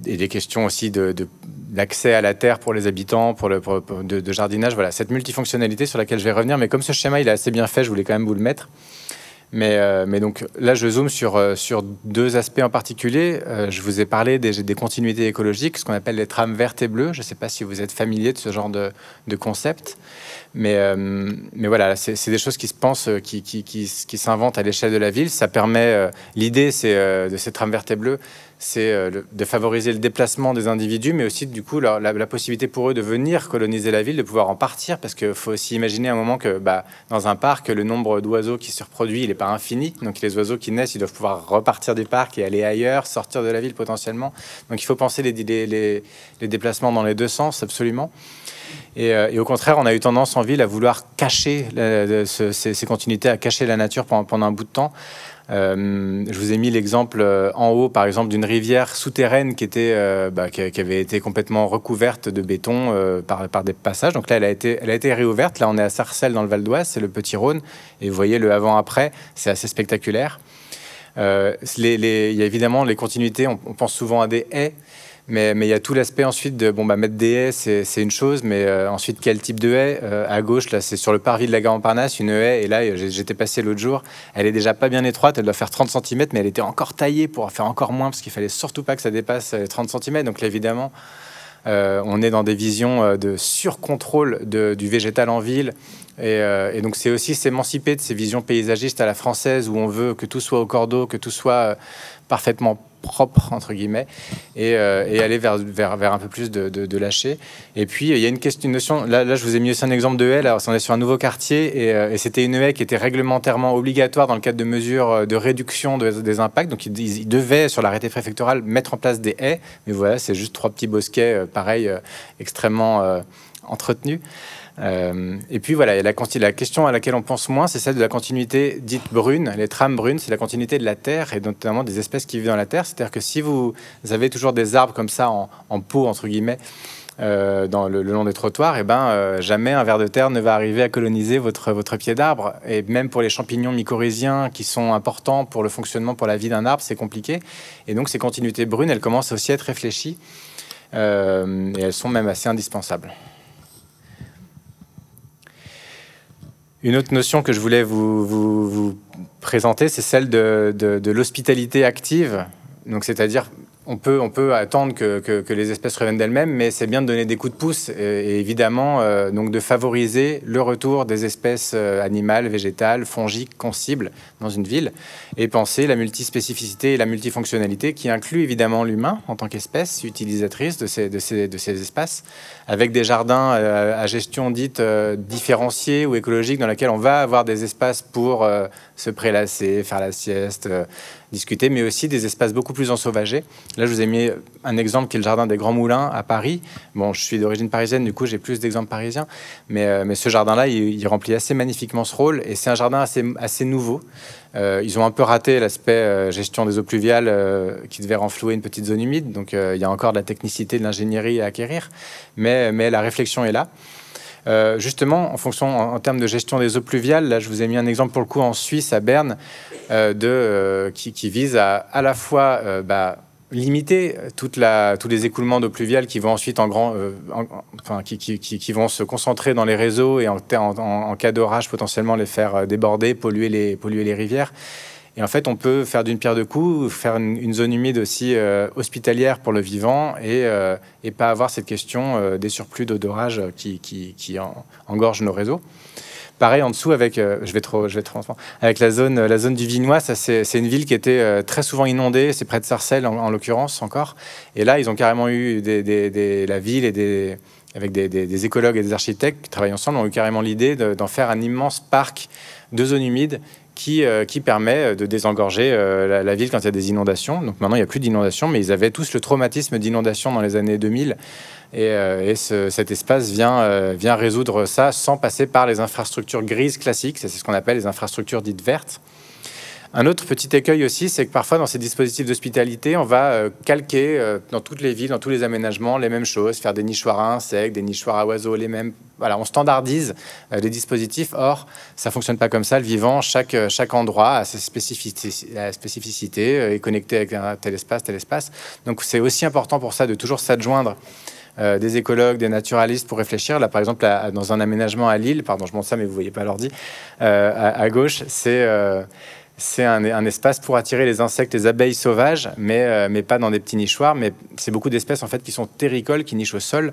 et des questions aussi d'accès à la terre pour les habitants, de jardinage. Voilà, cette multifonctionnalité sur laquelle je vais revenir. Mais comme ce schéma il est assez bien fait, je voulais quand même vous le mettre. Mais donc là, je zoome sur deux aspects en particulier. Je vous ai parlé des continuités écologiques, ce qu'on appelle les trames vertes et bleues. Je ne sais pas si vous êtes familier de ce genre de concept. Mais voilà, c'est des choses qui se pensent, qui s'inventent à l'échelle de la ville. Ça permet, l'idée de ces trames vertes et bleues, c'est de favoriser le déplacement des individus, mais aussi du coup la possibilité pour eux de venir coloniser la ville, de pouvoir en partir, parce qu'il faut aussi imaginer un moment que dans un parc, le nombre d'oiseaux qui se reproduit, il n'est pas infini. Donc les oiseaux qui naissent, ils doivent pouvoir repartir du parc et aller ailleurs, sortir de la ville potentiellement. Donc il faut penser les déplacements dans les deux sens, absolument. Et au contraire, on a eu tendance en ville à vouloir cacher ces continuités, à cacher la nature pendant un bout de temps. Je vous ai mis l'exemple en haut, par exemple, d'une rivière souterraine qui avait été complètement recouverte de béton par des passages. Donc là, elle a été réouverte. Là, on est à Sarcelles, dans le Val d'Oise, c'est le Petit Rhône. Et vous voyez le avant-après, c'est assez spectaculaire. Il y a évidemment les continuités, on pense souvent à des haies. Mais il y a tout l'aspect ensuite de mettre des haies, c'est une chose, mais ensuite quel type de haie à gauche, là c'est sur le parvis de la gare Montparnasse, une haie, et là j'étais passé l'autre jour, elle est déjà pas bien étroite, elle doit faire 30 cm, mais elle était encore taillée pour faire encore moins, parce qu'il fallait surtout pas que ça dépasse les 30 cm. Donc là, évidemment, on est dans des visions de surcontrôle du végétal en ville. Et donc c'est aussi s'émanciper de ces visions paysagistes à la française où on veut que tout soit au cordeau, que tout soit parfaitement propre entre guillemets, et aller vers un peu plus de lâcher. Et puis il y a une notion, là je vous ai mis aussi un exemple de haie. Là on est sur un nouveau quartier, et c'était une haie qui était réglementairement obligatoire dans le cadre de mesures de réduction des impacts. Donc ils devaient sur l'arrêté préfectoral mettre en place des haies, mais voilà, c'est juste 3 petits bosquets pareil, extrêmement entretenus. Et puis voilà, la question à laquelle on pense moins, c'est celle de la continuité dite brune. Les trames brunes, c'est la continuité de la terre, et notamment des espèces qui vivent dans la terre. C'est-à-dire que si vous avez toujours des arbres comme ça en pot entre guillemets dans le long des trottoirs, jamais un ver de terre ne va arriver à coloniser votre pied d'arbre. Et même pour les champignons mycorhiziens qui sont importants pour le fonctionnement, pour la vie d'un arbre, c'est compliqué. Et donc ces continuités brunes, elles commencent aussi à être réfléchies, et elles sont même assez indispensables. Une autre notion que je voulais vous présenter, c'est celle de l'hospitalité active. Donc, c'est-à-dire, on peut attendre que les espèces reviennent d'elles-mêmes, mais c'est bien de donner des coups de pouce et évidemment donc de favoriser le retour des espèces animales, végétales, fongiques qu'on cible dans une ville, et penser la multispécificité et la multifonctionnalité qui inclut évidemment l'humain en tant qu'espèce utilisatrice de ces espaces, avec des jardins à gestion dite différenciée ou écologique, dans laquelle on va avoir des espaces pour se prélasser, faire la sieste, discuter, mais aussi des espaces beaucoup plus ensauvagés. Là, je vous ai mis un exemple qui est le jardin des Grands Moulins à Paris. Bon, je suis d'origine parisienne, du coup, j'ai plus d'exemples parisiens, mais ce jardin-là, il remplit assez magnifiquement ce rôle, et c'est un jardin assez nouveau. Ils ont un peu raté l'aspect gestion des eaux pluviales qui devait renflouer une petite zone humide, donc il y a encore de la technicité, de l'ingénierie à acquérir, mais la réflexion est là. Justement, en termes de gestion des eaux pluviales, là je vous ai mis un exemple pour le coup en Suisse, à Berne, qui vise à la fois limiter tous les écoulements d'eau pluviale qui vont ensuite qui vont se concentrer dans les réseaux, et en cas d'orage potentiellement les faire déborder, polluer les rivières. Et en fait, on peut faire d'une pierre deux coups, faire une zone humide aussi hospitalière pour le vivant, et pas avoir cette question des surplus d'eau d'orage qui engorgent nos réseaux. Pareil en dessous avec, avec la zone du Vinois, c'est une ville qui était très souvent inondée, c'est près de Sarcelles en l'occurrence encore. Et là, ils ont carrément eu la ville et avec des écologues et des architectes qui travaillent ensemble, ont eu carrément l'idée d'en faire un immense parc de zones humides qui permet de désengorger la ville quand il y a des inondations. Donc maintenant, il n'y a plus d'inondations, mais ils avaient tous le traumatisme d'inondation dans les années 2000. Et cet espace vient résoudre ça sans passer par les infrastructures grises classiques. C'est ce qu'on appelle les infrastructures dites vertes. Un autre petit écueil aussi, c'est que parfois dans ces dispositifs d'hospitalité, on va calquer dans toutes les villes, dans tous les aménagements, les mêmes choses, faire des nichoirs à insectes, des nichoirs à oiseaux, les mêmes. Voilà, on standardise les dispositifs. Or, ça fonctionne pas comme ça. Le vivant, chaque endroit a ses spécificités, est connecté avec un tel espace. Donc, c'est aussi important pour ça de toujours s'adjoindre des écologues, des naturalistes pour réfléchir. Là, par exemple, dans un aménagement à Lille, pardon, je montre ça, mais vous voyez pas l'ordi, à gauche, c'est un espace pour attirer les insectes, les abeilles sauvages, mais pas dans des petits nichoirs. Mais c'est beaucoup d'espèces en fait qui sont terricoles, qui nichent au sol.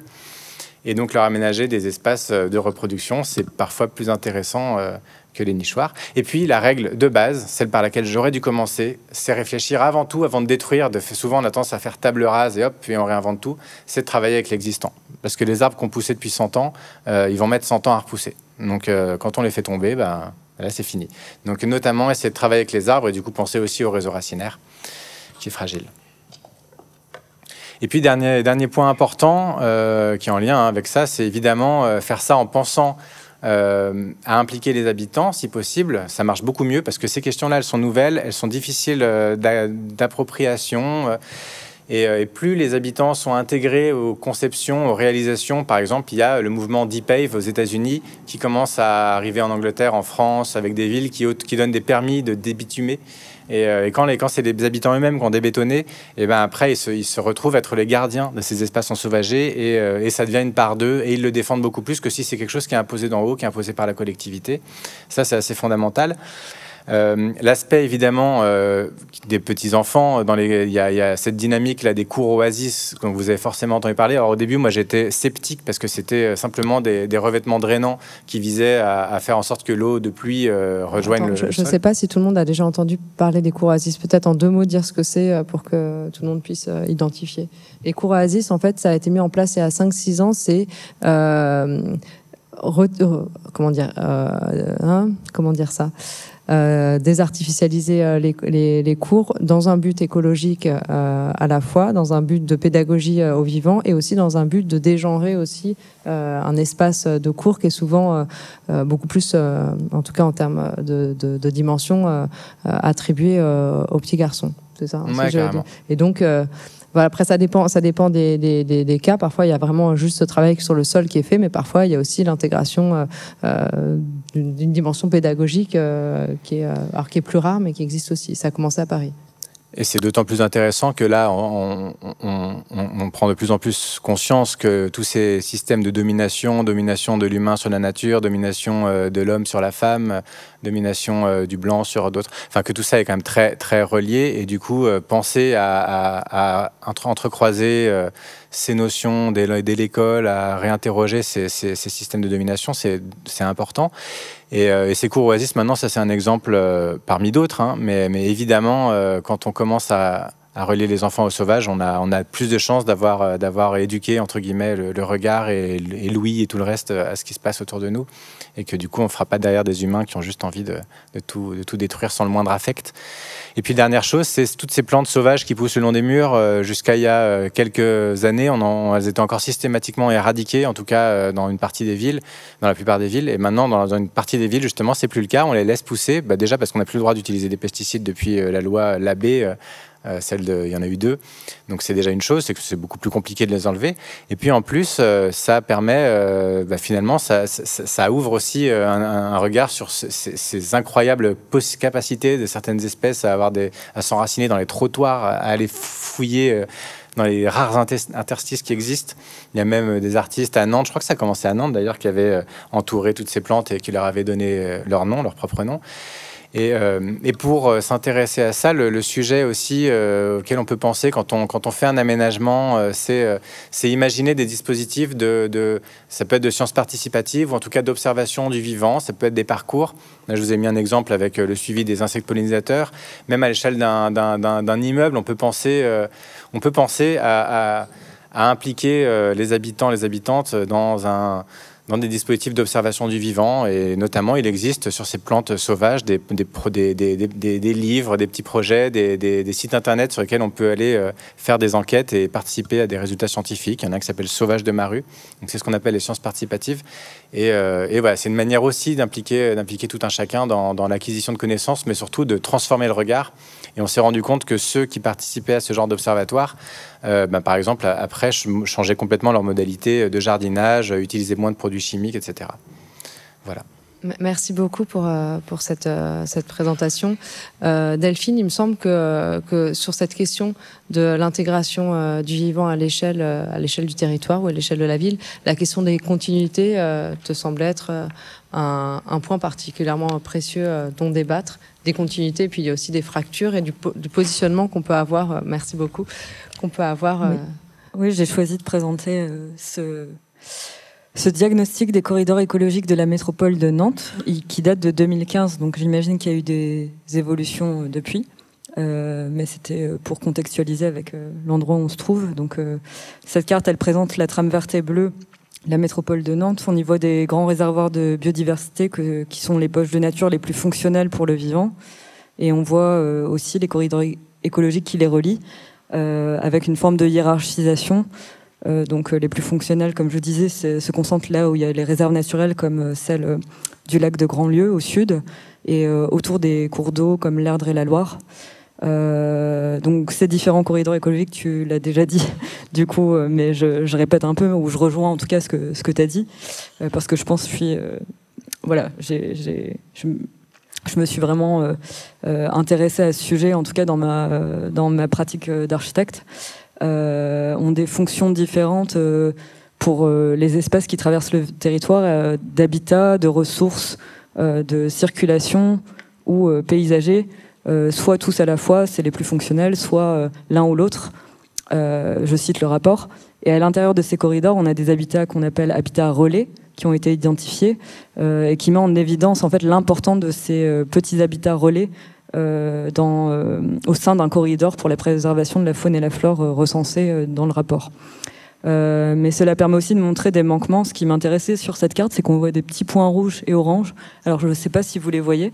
Et donc leur aménager des espaces de reproduction, c'est parfois plus intéressant que les nichoirs. Et puis la règle de base, celle par laquelle j'aurais dû commencer, c'est réfléchir avant tout, avant de détruire. Souvent on a tendance à faire table rase et hop, puis on réinvente tout. C'est de travailler avec l'existant. Parce que les arbres qu'on poussait depuis 100 ans, ils vont mettre 100 ans à repousser. Donc quand on les fait tomber, là, c'est fini. Donc, notamment, essayer de travailler avec les arbres et du coup, penser aussi au réseau racinaire, qui est fragile. Et puis, dernier point important qui est en lien avec ça, c'est évidemment faire ça en pensant à impliquer les habitants, si possible. Ça marche beaucoup mieux parce que ces questions-là, elles sont nouvelles, elles sont difficiles d'appropriation. Et plus les habitants sont intégrés aux conceptions, aux réalisations, par exemple, il y a le mouvement D-Pave aux États-Unis qui commence à arriver en Angleterre, en France, avec des villes qui donnent des permis de débitumer. Et quand c'est les habitants eux-mêmes qui ont débétonné, et ben après, ils se retrouvent être les gardiens de ces espaces ensauvagés et ça devient une part d'eux et ils le défendent beaucoup plus que si c'est quelque chose qui est imposé d'en haut, qui est imposé par la collectivité. Ça, c'est assez fondamental. L'aspect évidemment des petits-enfants, il y a cette dynamique là des cours oasis dont vous avez forcément entendu parler. Alors au début, moi j'étais sceptique parce que c'était simplement des revêtements drainants qui visaient à faire en sorte que l'eau de pluie rejoigne le sol. Je ne sais pas si tout le monde a déjà entendu parler des cours oasis. Peut-être en 2 mots dire ce que c'est pour que tout le monde puisse identifier. Les cours oasis, en fait, ça a été mis en place il y a 5-6 ans. C'est désartificialiser les cours dans un but écologique à la fois, dans un but de pédagogie aux vivants et aussi dans un but de dégenrer aussi un espace de cours qui est souvent beaucoup plus, en tout cas en termes de dimension, attribué aux petits garçons. C'est ça, hein, carrément. Et donc voilà, après, ça dépend des cas. Parfois, il y a vraiment juste ce travail sur le sol qui est fait, mais parfois, il y a aussi l'intégration d'une dimension pédagogique qui est plus rare, mais qui existe aussi. Ça a commencé à Paris. Et c'est d'autant plus intéressant que là, on prend de plus en plus conscience que tous ces systèmes de domination de l'humain sur la nature, domination de l'homme sur la femme, domination du blanc sur d'autres, enfin que tout ça est quand même très, très relié. Et du coup, penser à entrecroiser ces notions dès l'école, à réinterroger ces systèmes de domination, c'est important. Et ces cours oasis, maintenant, ça c'est un exemple parmi d'autres, hein, mais évidemment, quand on commence à relier les enfants au sauvage, on a plus de chances d'avoir éduqué, entre guillemets, le regard et l'ouïe et tout le reste à ce qui se passe autour de nous. Et que du coup, on ne fera pas derrière des humains qui ont juste envie de tout détruire sans le moindre affect. Et puis, dernière chose, c'est toutes ces plantes sauvages qui poussent le long des murs. Jusqu'à il y a quelques années, elles étaient encore systématiquement éradiquées, en tout cas dans une partie des villes, dans la plupart des villes. Et maintenant, dans une partie des villes, justement, c'est plus le cas. On les laisse pousser, déjà parce qu'on n'a plus le droit d'utiliser des pesticides depuis la loi Labbé. Il y en a eu 2, donc c'est déjà une chose, c'est que c'est beaucoup plus compliqué de les enlever. Et puis en plus, ça permet, finalement, ça ouvre aussi un regard sur ces incroyables capacités de certaines espèces à s'enraciner dans les trottoirs, à aller fouiller dans les rares interstices qui existent. Il y a même des artistes à Nantes, je crois que ça a commencé à Nantes d'ailleurs, qui avaient entouré toutes ces plantes et qui leur avaient donné leur nom, leur propre nom. Et pour s'intéresser à ça, le sujet aussi auquel on peut penser quand on fait un aménagement, c'est imaginer des dispositifs ça peut être de sciences participatives ou en tout cas d'observation du vivant, ça peut être des parcours. Là, je vous ai mis un exemple avec le suivi des insectes pollinisateurs. Même à l'échelle d'un immeuble, on peut penser à impliquer les habitants, les habitantes dans dans des dispositifs d'observation du vivant. Et notamment, il existe sur ces plantes sauvages des livres, des petits projets, des sites internet sur lesquels on peut aller faire des enquêtes et participer à des résultats scientifiques. Il y en a un qui s'appelle Sauvage de Maru. Donc c'est ce qu'on appelle les sciences participatives. Et voilà, c'est une manière aussi d'impliquer tout un chacun dans l'acquisition de connaissances, mais surtout de transformer le regard. Et on s'est rendu compte que ceux qui participaient à ce genre d'observatoire, par exemple, après, changeaient complètement leur modalité de jardinage, utilisaient moins de produits chimiques, etc. Voilà. Merci beaucoup pour cette présentation. Delphine, il me semble que sur cette question de l'intégration du vivant à l'échelle du territoire ou à l'échelle de la ville, la question des continuités te semble être un point particulièrement précieux dont débattre, des continuités, puis il y a aussi des fractures et du positionnement qu'on peut avoir. Merci beaucoup. Qu'on peut avoir. Oui, j'ai choisi de présenter ce diagnostic des corridors écologiques de la métropole de Nantes, qui date de 2015, donc j'imagine qu'il y a eu des évolutions depuis, mais c'était pour contextualiser avec l'endroit où on se trouve. Donc cette carte, elle présente la trame verte et bleue, la métropole de Nantes. On y voit des grands réservoirs de biodiversité qui sont les poches de nature les plus fonctionnelles pour le vivant, et on voit aussi les corridors écologiques qui les relient, avec une forme de hiérarchisation. Donc les plus fonctionnels, comme je disais, se concentrent là où il y a les réserves naturelles, comme celle du lac de Grandlieu au sud, et autour des cours d'eau comme l'Erdre et la Loire. Donc ces différents corridors écologiques, tu l'as déjà dit, du coup, mais je répète un peu, ou je rejoins en tout cas ce que tu as dit, parce que je pense que je me suis vraiment intéressée à ce sujet, en tout cas dans ma pratique d'architecte. Ont des fonctions différentes pour les espaces qui traversent le territoire, d'habitat, de ressources, de circulation ou paysagers, soit tous à la fois, c'est les plus fonctionnels, soit l'un ou l'autre. Je cite le rapport. Et à l'intérieur de ces corridors, on a des habitats qu'on appelle habitats relais, qui ont été identifiés et qui met en évidence en fait l'importance de ces petits habitats relais au sein d'un corridor pour la préservation de la faune et la flore recensés dans le rapport. Mais cela permet aussi de montrer des manquements. Ce qui m'intéressait sur cette carte, c'est qu'on voit des petits points rouges et oranges. Alors je ne sais pas si vous les voyez,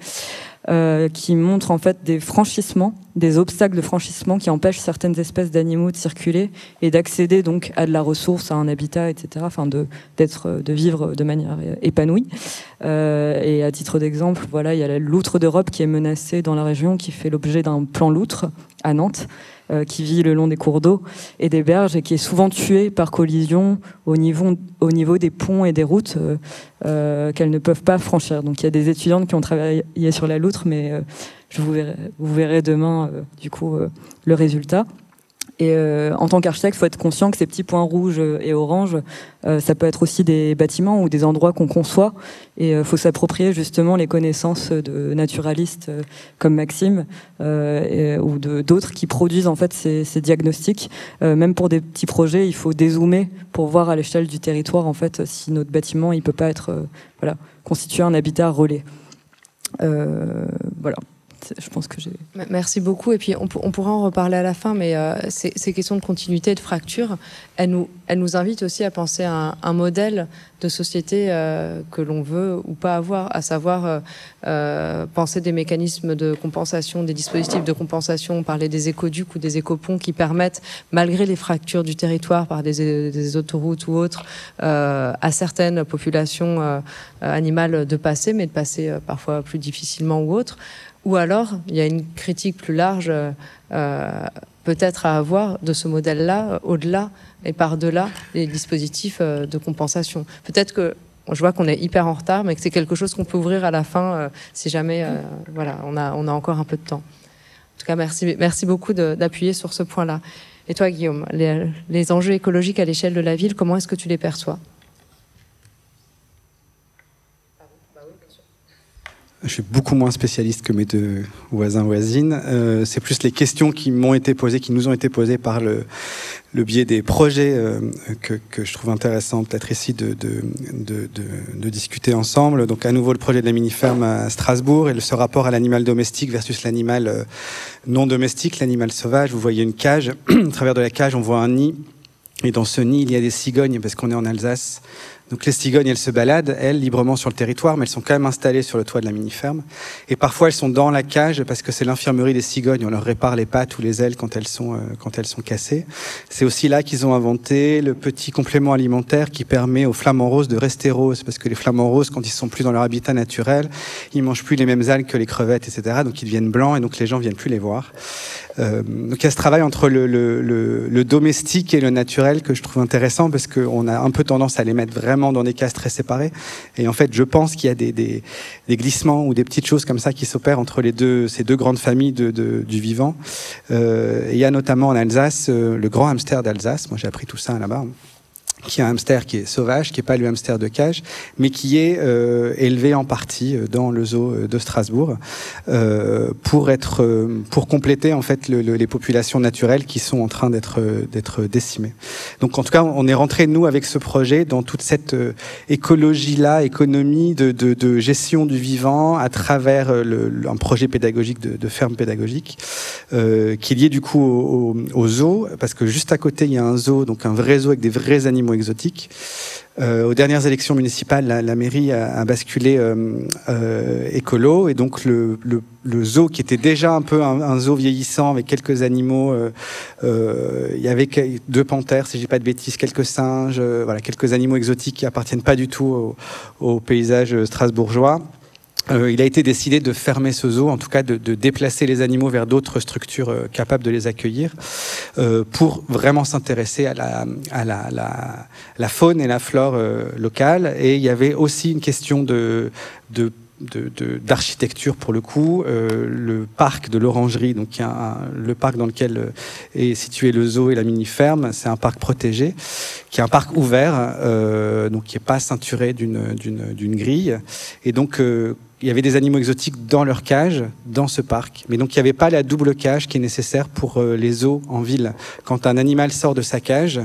qui montrent en fait des franchissements, des obstacles de franchissement qui empêchent certaines espèces d'animaux de circuler et d'accéder donc à de la ressource, à un habitat, etc. Enfin de vivre de manière épanouie. Et à titre d'exemple, voilà, il y a la loutre d'Europe qui est menacée dans la région, qui fait l'objet d'un plan loutre à Nantes, qui vit le long des cours d'eau et des berges et qui est souvent tuée par collision au niveau des ponts et des routes qu'elles ne peuvent pas franchir. Donc il y a des étudiantes qui ont travaillé sur la loutre, mais vous verrez demain du coup le résultat. Et en tant qu'architecte, il faut être conscient que ces petits points rouges et oranges, ça peut être aussi des bâtiments ou des endroits qu'on conçoit. Et il faut s'approprier justement les connaissances de naturalistes comme Maxime ou d'autres qui produisent en fait ces diagnostics. Même pour des petits projets, il faut dézoomer pour voir à l'échelle du territoire en fait si notre bâtiment il peut pas être constituer un habitat relais. Voilà. Je pense que j'ai... Merci beaucoup. Et puis, on pourra en reparler à la fin, mais ces questions de continuité et de fracture, elles nous invitent aussi à penser à un modèle de société que l'on veut ou pas avoir, à savoir penser des mécanismes de compensation, des dispositifs de compensation. On parlait des écoducs ou des écoponts qui permettent, malgré les fractures du territoire par des autoroutes ou autres, à certaines populations animales de passer, mais de passer parfois plus difficilement ou autres. Ou alors, il y a une critique plus large peut-être à avoir de ce modèle-là, au-delà et par-delà les dispositifs de compensation. Peut-être que, je vois qu'on est hyper en retard, mais que c'est quelque chose qu'on peut ouvrir à la fin si jamais on a encore un peu de temps. En tout cas, merci beaucoup d'appuyer sur ce point-là. Et toi, Guillaume, les enjeux écologiques à l'échelle de la ville, comment est-ce que tu les perçois ? Je suis beaucoup moins spécialiste que mes deux voisins-voisines. C'est plus les questions qui nous ont été posées par le biais des projets que je trouve intéressant peut-être ici de discuter ensemble. Donc à nouveau le projet de la mini-ferme à Strasbourg et ce rapport à l'animal domestique versus l'animal non domestique, l'animal sauvage. Vous voyez une cage. À travers de la cage, on voit un nid Et dans ce nid, il y a des cigognes, parce qu'on est en Alsace. Donc les cigognes, elles se baladent, elles, librement sur le territoire, mais elles sont quand même installées sur le toit de la mini-ferme. Et parfois, elles sont dans la cage, parce que c'est l'infirmerie des cigognes. On leur répare les pattes ou les ailes quand elles sont cassées. C'est aussi là qu'ils ont inventé le petit complément alimentaire qui permet aux flamants roses de rester roses, parce que les flamants roses, quand ils sont plus dans leur habitat naturel, ils mangent plus les mêmes algues que les crevettes, etc. Donc ils deviennent blancs, et donc les gens viennent plus les voir. Donc il y a ce travail entre le domestique et le naturel que je trouve intéressant, parce qu'on a un peu tendance à les mettre vraiment dans des cases très séparées. Et en fait, je pense qu'il y a des glissements ou des petites choses comme ça qui s'opèrent entre ces deux grandes familles du vivant. Et il y a notamment en Alsace le grand hamster d'Alsace. Moi, j'ai appris tout ça là-bas. Qui est un hamster qui est sauvage, qui n'est pas le hamster de cage, mais qui est élevé en partie dans le zoo de Strasbourg pour compléter en fait les populations naturelles qui sont en train d'être décimées. Donc en tout cas, on est rentré nous avec ce projet dans toute cette écologie-là, économie de gestion du vivant à travers un projet pédagogique de ferme pédagogique qui est lié du coup au zoo, parce que juste à côté il y a un zoo, donc un vrai zoo avec des vrais animaux exotiques. Aux dernières élections municipales, la mairie a basculé écolo, et donc le zoo qui était déjà un peu un zoo vieillissant avec quelques animaux, il y avait 2 panthères, si je dis pas de bêtises, quelques singes, voilà, quelques animaux exotiques qui appartiennent pas du tout au paysage strasbourgeois. Il a été décidé de fermer ce zoo, en tout cas de déplacer les animaux vers d'autres structures capables de les accueillir, pour vraiment s'intéresser à la faune et la flore locale. Et il y avait aussi une question d'architecture pour le coup. Le parc de l'Orangerie, donc le parc dans lequel est situé le zoo et la mini-ferme, c'est un parc protégé, qui est un parc ouvert, donc qui n'est pas ceinturé d'une grille. Et donc il y avait des animaux exotiques dans leur cage, dans ce parc. Mais donc, il n'y avait pas la double cage qui est nécessaire pour les zoos en ville. Quand un animal sort de sa cage,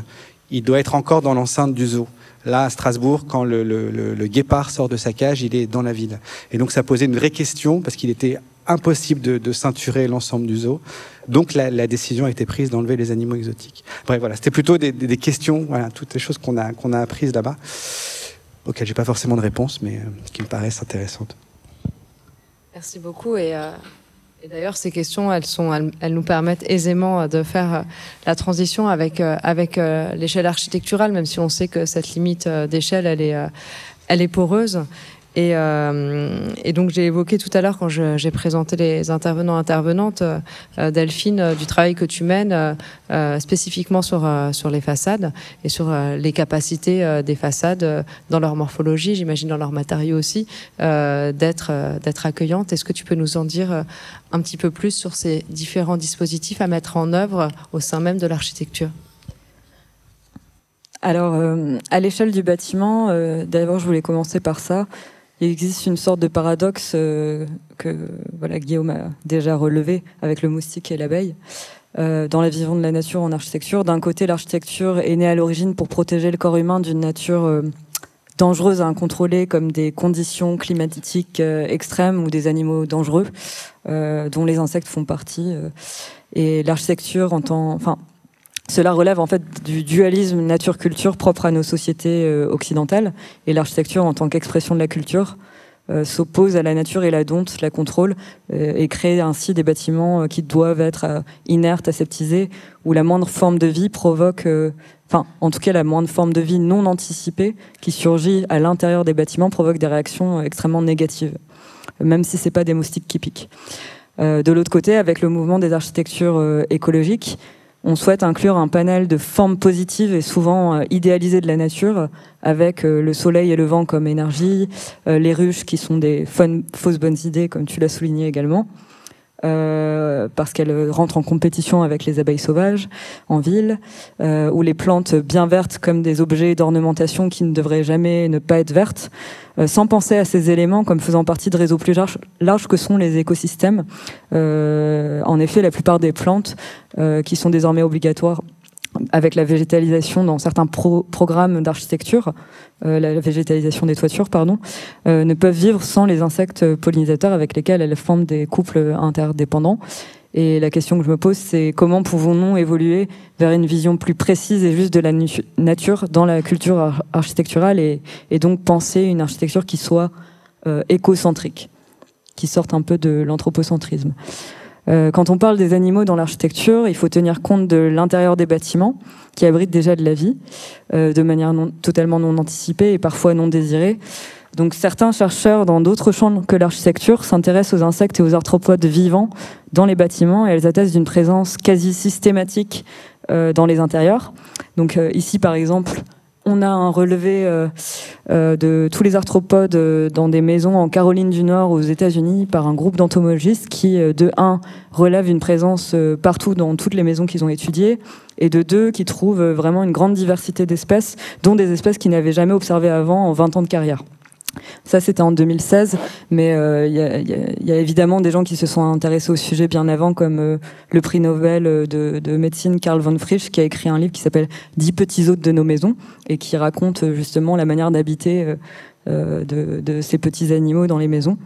il doit être encore dans l'enceinte du zoo. Là, à Strasbourg, quand le guépard sort de sa cage, il est dans la ville. Et donc, ça posait une vraie question, parce qu'il était impossible de ceinturer l'ensemble du zoo. Donc, la décision a été prise d'enlever les animaux exotiques. Bref, voilà, c'était plutôt des questions, voilà, toutes les choses qu'on a apprises là-bas, auxquelles j'ai pas forcément de réponse, mais qui me paraissent intéressantes. Merci beaucoup. Et d'ailleurs, ces questions, elles nous permettent aisément de faire la transition avec l'échelle architecturale, même si on sait que cette limite d'échelle, elle est poreuse. Et donc, j'ai évoqué tout à l'heure, quand j'ai présenté les intervenantes, Delphine, du travail que tu mènes spécifiquement sur les façades et sur les capacités des façades dans leur morphologie, j'imagine dans leurs matériaux aussi, d'être accueillantes. Est-ce que tu peux nous en dire un petit peu plus sur ces différents dispositifs à mettre en œuvre au sein même de l'architecture ? Alors, à l'échelle du bâtiment, d'abord, je voulais commencer par ça. Il existe une sorte de paradoxe que Guillaume a déjà relevé avec le moustique et l'abeille. Dans la vision de la nature en architecture, d'un côté, l'architecture est née à l'origine pour protéger le corps humain d'une nature dangereuse à incontrôler, comme des conditions climatiques extrêmes ou des animaux dangereux, dont les insectes font partie. Et l'architecture cela relève en fait du dualisme nature-culture propre à nos sociétés occidentales, et l'architecture en tant qu'expression de la culture s'oppose à la nature et la dompte, la contrôle, et crée ainsi des bâtiments qui doivent être inertes, aseptisés, où la moindre forme de vie provoque, en tout cas la moindre forme de vie non anticipée qui surgit à l'intérieur des bâtiments provoque des réactions extrêmement négatives, même si c'est pas des moustiques qui piquent. De l'autre côté, avec le mouvement des architectures écologiques, on souhaite inclure un panel de formes positives et souvent idéalisées de la nature, avec le soleil et le vent comme énergie, les ruches qui sont des fausses bonnes idées, comme tu l'as souligné également, parce qu'elles rentrent en compétition avec les abeilles sauvages en ville, ou les plantes bien vertes comme des objets d'ornementation qui ne devraient jamais ne pas être vertes, sans penser à ces éléments comme faisant partie de réseaux plus larges que sont les écosystèmes. En effet, la plupart des plantes qui sont désormais obligatoires avec la végétalisation dans certains programmes d'architecture, la végétalisation des toitures, ne peuvent vivre sans les insectes pollinisateurs avec lesquels elles forment des couples interdépendants. Et la question que je me pose, c'est comment pouvons-nous évoluer vers une vision plus précise et juste de la nature dans la culture architecturale et donc penser une architecture qui soit écocentrique, qui sorte un peu de l'anthropocentrisme. Quand on parle des animaux dans l'architecture, il faut tenir compte de l'intérieur des bâtiments qui abritent déjà de la vie, de manière totalement non anticipée et parfois non désirée. Donc certains chercheurs dans d'autres champs que l'architecture s'intéressent aux insectes et aux arthropodes vivants dans les bâtiments et elles attestent d'une présence quasi systématique dans les intérieurs. Donc ici par exemple, on a un relevé de tous les arthropodes dans des maisons en Caroline du Nord aux États-Unis par un groupe d'entomologistes qui, de 1, relève une présence partout dans toutes les maisons qu'ils ont étudiées, et de 2, qui trouvent vraiment une grande diversité d'espèces, dont des espèces qu'ils n'avaient jamais observées avant en 20 ans de carrière. Ça, c'était en 2016, mais il y a évidemment des gens qui se sont intéressés au sujet bien avant, comme le prix Nobel de médecine Karl von Frisch, qui a écrit un livre qui s'appelle « 10 petits hôtes de nos maisons » et qui raconte justement la manière d'habiter de ces petits animaux dans les maisons.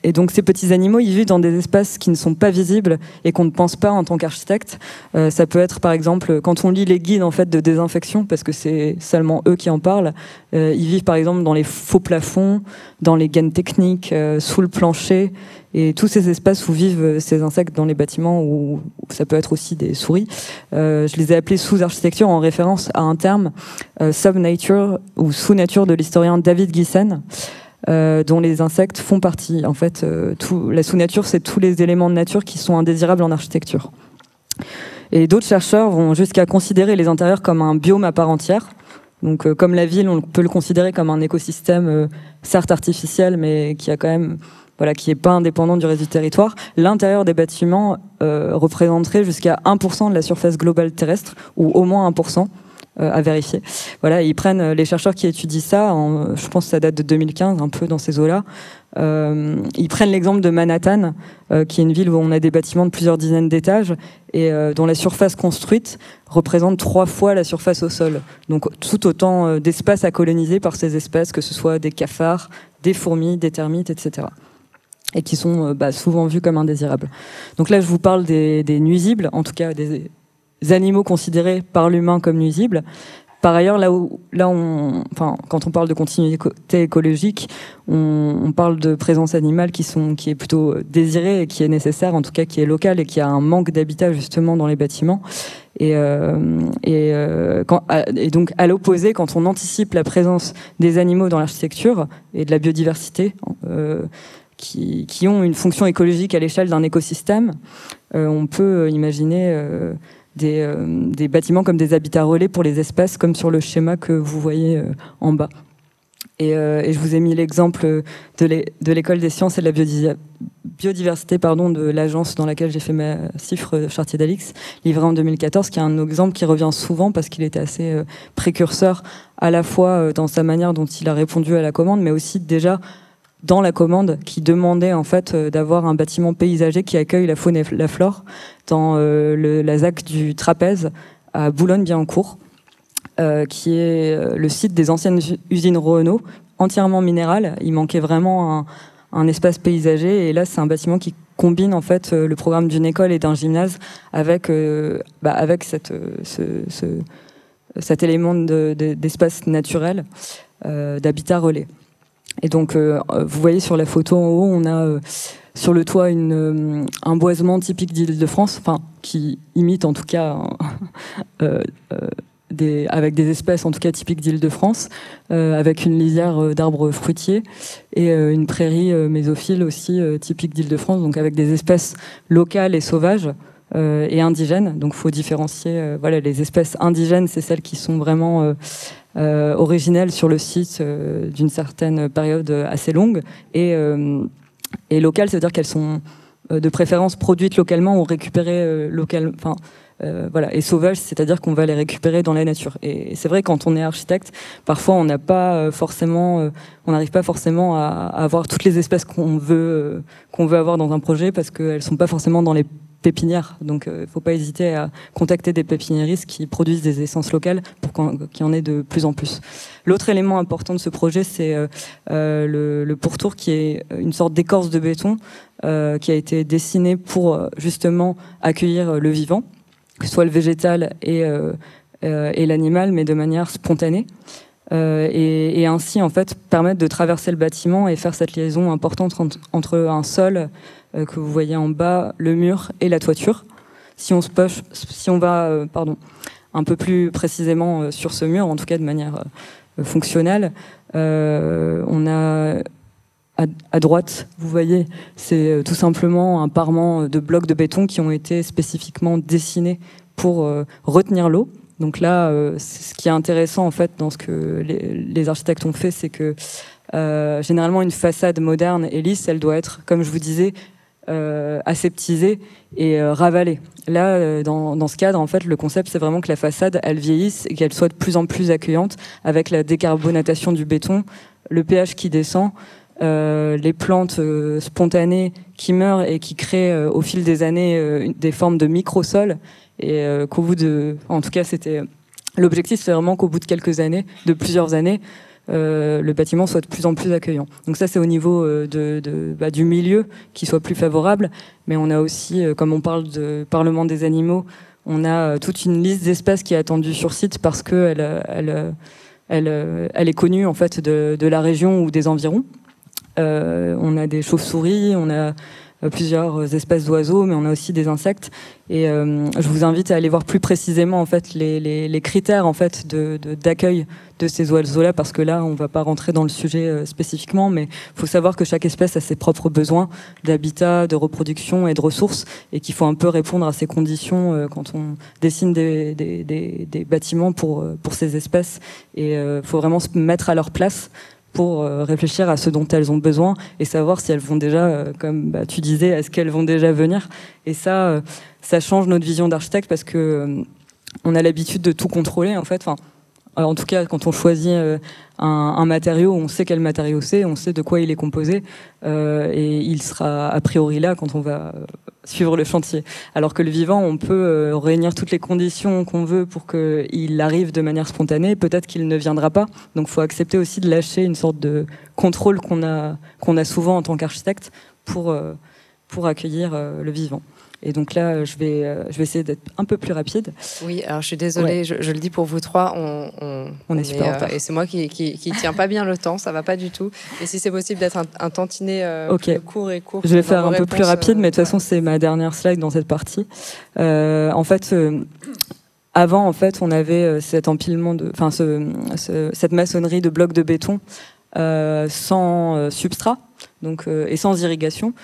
Et donc ces petits animaux, ils vivent dans des espaces qui ne sont pas visibles et qu'on ne pense pas en tant qu'architecte. Ça peut être par exemple quand on lit les guides en fait de désinfection, parce que c'est seulement eux qui en parlent. Ils vivent par exemple dans les faux plafonds, dans les gaines techniques, sous le plancher, et tous ces espaces où vivent ces insectes dans les bâtiments, ou ça peut être aussi des souris. Je les ai appelés sous-architecture en référence à un terme sub-nature ou sous-nature de l'historien David Gissen. Dont les insectes font partie. En fait, la sous-nature, c'est tous les éléments de nature qui sont indésirables en architecture. Et d'autres chercheurs vont jusqu'à considérer les intérieurs comme un biome à part entière. Donc, comme la ville, on peut le considérer comme un écosystème, certes artificiel, mais qui a quand même, voilà, qui n'est pas indépendant du reste du territoire. L'intérieur des bâtiments représenterait jusqu'à 1% de la surface globale terrestre, ou au moins 1%. À vérifier. Voilà, ils prennent les chercheurs qui étudient ça, je pense que ça date de 2015, un peu dans ces eaux-là. Ils prennent l'exemple de Manhattan, qui est une ville où on a des bâtiments de plusieurs dizaines d'étages et dont la surface construite représente 3 fois la surface au sol. Donc tout autant d'espace à coloniser par ces espèces, que ce soit des cafards, des fourmis, des termites, etc. Et qui sont souvent vus comme indésirables. Donc là, je vous parle des nuisibles, en tout cas des animaux considérés par l'humain comme nuisibles. Par ailleurs, quand on parle de continuité écologique, on parle de présence animale qui est plutôt désirée et qui est nécessaire, en tout cas qui est locale et qui a un manque d'habitat justement dans les bâtiments. Et donc, à l'opposé, quand on anticipe la présence des animaux dans l'architecture et de la biodiversité, qui ont une fonction écologique à l'échelle d'un écosystème, on peut imaginer des bâtiments comme des habitats relais pour les espèces, comme sur le schéma que vous voyez en bas. Et je vous ai mis l'exemple de l'école des sciences et de la biodiversité de l'agence dans laquelle j'ai fait ma cifre Chartier-Dalix, livrée en 2014, qui est un exemple qui revient souvent parce qu'il était assez précurseur à la fois dans sa manière dont il a répondu à la commande, mais aussi déjà dans la commande qui demandait en fait d'avoir un bâtiment paysager qui accueille la faune et la flore dans la ZAC du Trapèze à Boulogne-Billancourt, qui est le site des anciennes usines Renault, entièrement minérales. Il manquait vraiment un espace paysager, et là c'est un bâtiment qui combine en fait le programme d'une école et d'un gymnase avec cet élément d'espace naturel, d'habitat relais. Et donc, vous voyez sur la photo en haut, on a sur le toit un boisement typique d'Île-de-France, enfin, qui imite en tout cas avec des espèces en tout cas typiques d'Île-de-France, avec une lisière d'arbres fruitiers et une prairie mésophile aussi typique d'Île-de-France, donc avec des espèces locales et sauvages et indigènes. Donc, il faut différencier. Voilà, les espèces indigènes, c'est celles qui sont vraiment originelles sur le site d'une certaine période assez longue, et locales, ça veut dire qu'elles sont de préférence produites localement ou récupérées localement. Enfin, voilà. Et sauvages, c'est-à-dire qu'on va les récupérer dans la nature. Et c'est vrai, quand on est architecte, parfois on n'a pas forcément, on n'arrive pas forcément à avoir toutes les espèces qu'on veut avoir dans un projet, parce qu'elles sont pas forcément dans les pépinière. Donc il ne faut pas hésiter à contacter des pépiniéristes qui produisent des essences locales pour qu'il y en ait de plus en plus. L'autre élément important de ce projet, c'est le pourtour, qui est une sorte d'écorce de béton qui a été dessiné pour justement accueillir le vivant, que ce soit le végétal et l'animal, mais de manière spontanée. Et ainsi en fait permettre de traverser le bâtiment et faire cette liaison importante entre un sol que vous voyez en bas, le mur et la toiture. Si on va un peu plus précisément sur ce mur, en tout cas de manière fonctionnelle, on a à droite, vous voyez, c'est tout simplement un parement de blocs de béton qui ont été spécifiquement dessinés pour retenir l'eau. Donc là, ce qui est intéressant en fait dans ce que les architectes ont fait, c'est que généralement une façade moderne et lisse, elle doit être, comme je vous disais, aseptisée et ravalée. Là, dans ce cadre, en fait, le concept, c'est vraiment que la façade, elle vieillisse et qu'elle soit de plus en plus accueillante, avec la décarbonatation du béton, le pH qui descend, les plantes spontanées qui meurent et qui créent au fil des années des formes de micro-sols. Et qu'au bout en tout cas, l'objectif, c'est vraiment qu'au bout de quelques années, de plusieurs années, le bâtiment soit de plus en plus accueillant. Donc ça, c'est au niveau du milieu qui soit plus favorable. Mais on a aussi, comme on parle de Parlement des animaux, on a toute une liste d'espèces qui est attendue sur site parce que elle est connue en fait de la région ou des environs. On a des chauves-souris, on a plusieurs espèces d'oiseaux, mais on a aussi des insectes. Et je vous invite à aller voir plus précisément en fait les critères en fait d'accueil de ces oiseaux-là, parce que là, on ne va pas rentrer dans le sujet spécifiquement, mais il faut savoir que chaque espèce a ses propres besoins d'habitat, de reproduction et de ressources, et qu'il faut un peu répondre à ces conditions quand on dessine des bâtiments pour ces espèces. Et il faut vraiment se mettre à leur place pour réfléchir à ce dont elles ont besoin et savoir si elles vont déjà, comme tu disais, est-ce qu'elles vont déjà venir. Et ça change notre vision d'architecte, parce que on a l'habitude de tout contrôler en fait. Enfin, en tout cas, quand on choisit un matériau, on sait quel matériau c'est, on sait de quoi il est composé, et il sera a priori là quand on va suivre le chantier. Alors que le vivant, on peut réunir toutes les conditions qu'on veut pour qu'il arrive de manière spontanée, peut-être qu'il ne viendra pas. Donc il faut accepter aussi de lâcher une sorte de contrôle qu'on a souvent en tant qu'architecte pour accueillir le vivant. Et donc là, je vais essayer d'être un peu plus rapide. Oui, alors je suis désolée, ouais. je le dis pour vous trois, on est super en retard. Et c'est moi qui tient pas bien le temps, ça va pas du tout. Et si c'est possible d'être un tantinet okay. court et court. Je vais faire un peu plus rapide, mais de toute façon, c'est ma dernière slide dans cette partie. En fait, avant, en fait, on avait cet empilement cette maçonnerie de blocs de béton sans substrat, donc et sans irrigation.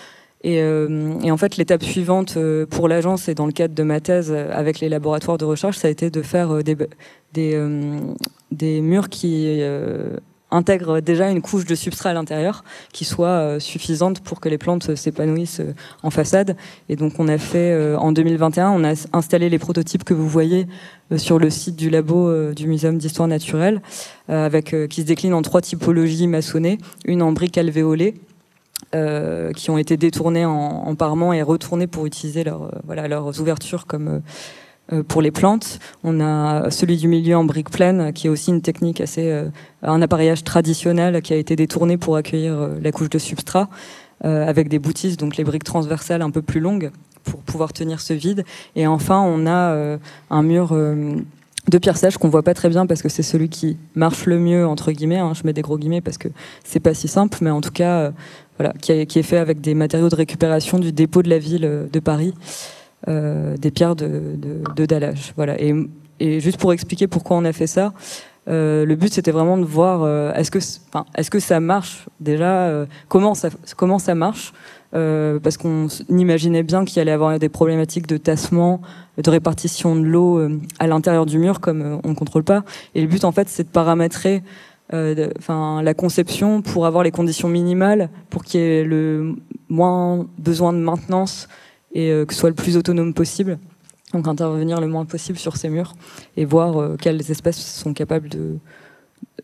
Et en fait, l'étape suivante pour l'agence et dans le cadre de ma thèse avec les laboratoires de recherche, ça a été de faire des murs qui intègrent déjà une couche de substrat à l'intérieur qui soit suffisante pour que les plantes s'épanouissent en façade. Et donc on a fait, en 2021, on a installé les prototypes que vous voyez sur le site du labo du Muséum d'Histoire Naturelle, qui se déclinent en 3 typologies maçonnées, une en briques alvéolées, qui ont été détournées en parement et retournées pour utiliser leurs ouvertures comme pour les plantes. On a celui du milieu en briques pleines, qui est aussi une technique un appareillage traditionnel qui a été détourné pour accueillir la couche de substrat, avec des boutisses, donc les briques transversales un peu plus longues pour pouvoir tenir ce vide. Et enfin, on a un mur de pierre sèche qu'on voit pas très bien parce que c'est celui qui marche le mieux, entre guillemets, je mets des gros guillemets parce que c'est pas si simple, mais en tout cas qui est fait avec des matériaux de récupération du dépôt de la ville de Paris, des pierres de dallage. Voilà. Et juste pour expliquer pourquoi on a fait ça, le but c'était vraiment de voir est-ce que ça marche déjà, comment ça marche, parce qu'on imaginait bien qu'il allait avoir des problématiques de tassement, de répartition de l'eau à l'intérieur du mur, comme on ne contrôle pas. Et le but en fait c'est de paramétrer la conception pour avoir les conditions minimales pour qu'il y ait le moins besoin de maintenance et que ce soit le plus autonome possible. Donc intervenir le moins possible sur ces murs et voir quelles espèces sont capables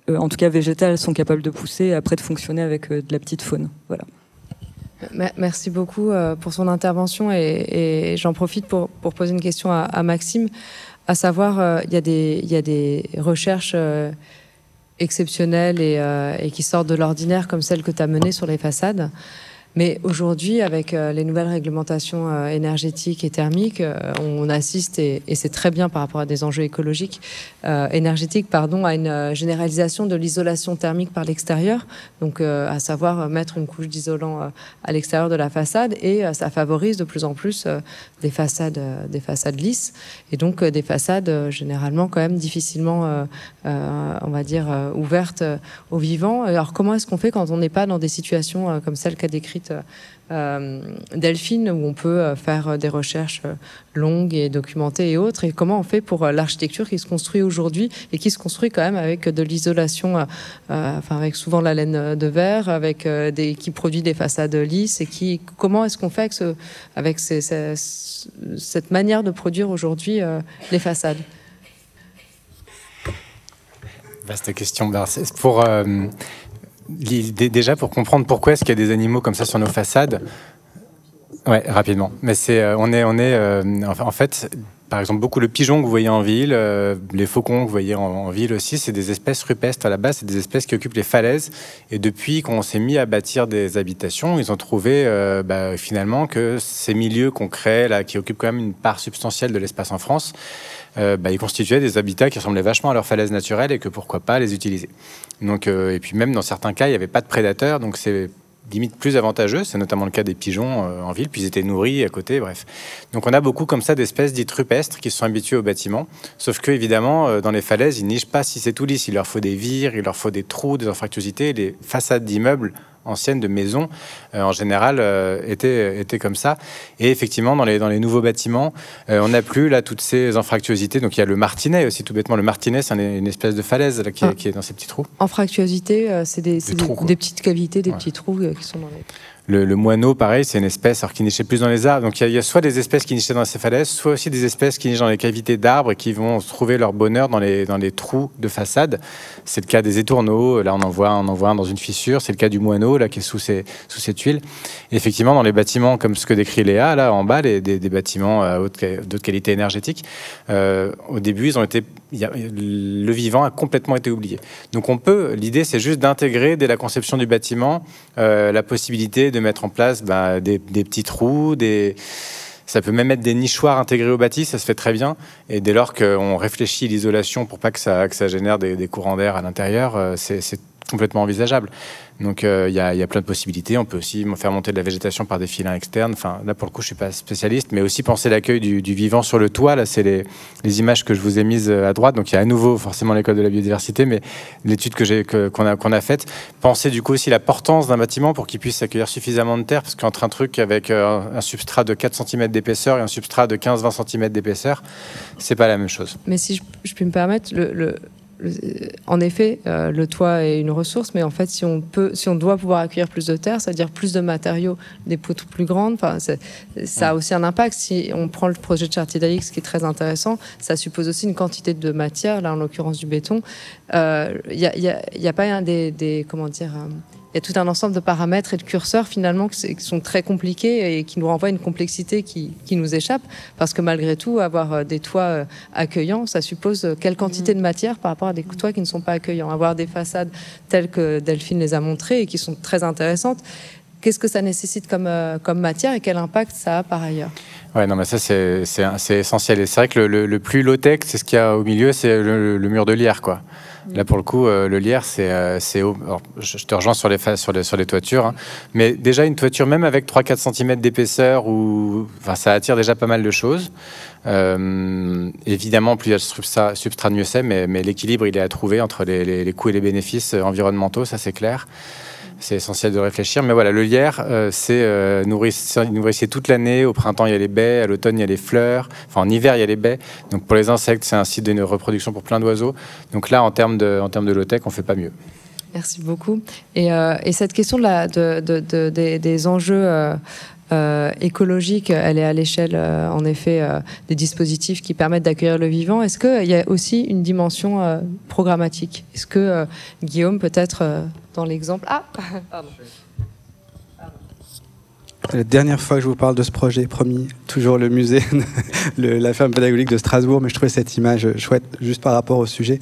en tout cas végétales, sont capables de pousser et après de fonctionner avec de la petite faune. Voilà. Merci beaucoup pour son intervention et j'en profite pour poser une question à Maxime, à savoir, il y a des recherches exceptionnelles et qui sortent de l'ordinaire comme celle que tu as menée sur les façades. Mais aujourd'hui, avec les nouvelles réglementations énergétiques et thermiques, on assiste, et c'est très bien par rapport à des enjeux écologiques, énergétiques, pardon, à une généralisation de l'isolation thermique par l'extérieur, donc à savoir mettre une couche d'isolant à l'extérieur de la façade, et ça favorise de plus en plus des façades lisses, et donc des façades généralement quand même difficilement, on va dire, ouvertes aux vivants. Alors comment est-ce qu'on fait quand on n'est pas dans des situations comme celle qu'a décrite Delphine, où on peut faire des recherches longues et documentées et autres, et comment on fait pour l'architecture qui se construit aujourd'hui et qui se construit quand même avec de l'isolation, enfin avec souvent la laine de verre, avec qui produit des façades lisses, et comment est-ce qu'on fait avec cette manière de produire aujourd'hui les façades? Vaste question. Pour déjà, pour comprendre pourquoi est-ce qu'il y a des animaux comme ça sur nos façades. Ouais, rapidement. Mais en fait, par exemple, beaucoup le pigeon que vous voyez en ville, les faucons que vous voyez en ville aussi, c'est des espèces rupestres à la base, c'est des espèces qui occupent les falaises. Et depuis qu'on s'est mis à bâtir des habitations, ils ont trouvé finalement que ces milieux qu'on crée, là, qui occupent quand même une part substantielle de l'espace en France, ils constituaient des habitats qui ressemblaient vachement à leurs falaises naturelles et que pourquoi pas les utiliser. Donc, et puis même dans certains cas, il n'y avait pas de prédateurs, donc c'est limite plus avantageux. C'est notamment le cas des pigeons en ville, puis ils étaient nourris à côté, bref. Donc on a beaucoup comme ça d'espèces dites rupestres qui se sont habituées au bâtiment, sauf que évidemment dans les falaises, ils nichent pas si c'est tout lisse. Il leur faut des vires, il leur faut des trous, des anfractuosités. Les façades d'immeubles anciennes de maisons, en général, étaient comme ça. Et effectivement, dans les nouveaux bâtiments, on n'a plus là toutes ces anfractuosités. Donc il y a le martinet aussi, tout bêtement. Le martinet, c'est une espèce de falaise là, qui est dans ces petits trous. Anfractuosité, c'est des petites cavités, des petits trous qui sont dans les... Le moineau, pareil, c'est une espèce qui nichait plus dans les arbres. Donc il y a soit des espèces qui nichaient dans ces falaises, soit aussi des espèces qui nichent dans les cavités d'arbres et qui vont trouver leur bonheur dans les trous de façade. C'est le cas des étourneaux. Là, on en voit un dans une fissure. C'est le cas du moineau là qui est sous ces tuiles. Et effectivement, dans les bâtiments comme ce que décrit Léa là en bas, des bâtiments d'autre qualité énergétique, au début, le vivant a complètement été oublié. Donc l'idée, c'est juste d'intégrer dès la conception du bâtiment la possibilité de mettre en place des petits trous, ça peut même être des nichoirs intégrés au bâti, ça se fait très bien. Et dès lors qu'on réfléchit l'isolation pour pas que ça génère des courants d'air à l'intérieur, c'est complètement envisageable. Donc il y a plein de possibilités. On peut aussi faire monter de la végétation par des filins externes. Enfin, là, pour le coup, je suis pas spécialiste, mais aussi penser l'accueil du vivant sur le toit. Là, c'est les images que je vous ai mises à droite. Donc il y a à nouveau forcément l'école de la biodiversité, mais l'étude qu'on a faite, penser du coup aussi la portance d'un bâtiment pour qu'il puisse accueillir suffisamment de terre, parce qu'entre un truc avec un substrat de 4 cm d'épaisseur et un substrat de 15-20 cm d'épaisseur, c'est pas la même chose. Mais si je puis me permettre, en effet, le toit est une ressource, mais en fait, si on doit pouvoir accueillir plus de terre, c'est-à-dire plus de matériaux, des poutres plus grandes, ça a aussi un impact. Si on prend le projet de Chartier d'Alix, qui est très intéressant, ça suppose aussi une quantité de matière, là en l'occurrence du béton. Il y a pas comment dire. Il y a tout un ensemble de paramètres et de curseurs finalement qui sont très compliqués et qui nous renvoient à une complexité qui nous échappe, parce que malgré tout, avoir des toits accueillants, ça suppose quelle quantité de matière par rapport à des toits qui ne sont pas accueillants. Avoir des façades telles que Delphine les a montrées et qui sont très intéressantes, qu'est-ce que ça nécessite comme matière et quel impact ça a par ailleurs? Ouais, non, mais ça, c'est essentiel. Et c'est vrai que le plus low-tech, c'est ce qu'il y a au milieu, c'est le mur de lierre, quoi. Là, pour le coup, le lierre, c'est haut. Alors, je te rejoins sur les toitures, hein. Mais déjà, une toiture, même avec 3-4 cm d'épaisseur, ça attire déjà pas mal de choses. Évidemment, plus il y a de substrat, mieux c'est, mais l'équilibre, il est à trouver entre les coûts et les bénéfices environnementaux, ça, c'est clair. C'est essentiel de réfléchir. Mais voilà, le lierre, nourrissez toute l'année. Au printemps, il y a les baies. À l'automne, il y a les fleurs. Enfin, en hiver, il y a les baies. Donc, pour les insectes, c'est un site de reproduction pour plein d'oiseaux. Donc là, en termes de low-tech, on ne fait pas mieux. Merci beaucoup. Et cette question des enjeux écologique, elle est à l'échelle, en effet, des dispositifs qui permettent d'accueillir le vivant. Est-ce qu'il y a aussi une dimension programmatique? Est-ce que, Guillaume, peut-être, dans l'exemple... Ah, pardon. C'est la dernière fois que je vous parle de ce projet, promis. Toujours le musée, la ferme pédagogique de Strasbourg, mais je trouvais cette image chouette, juste par rapport au sujet.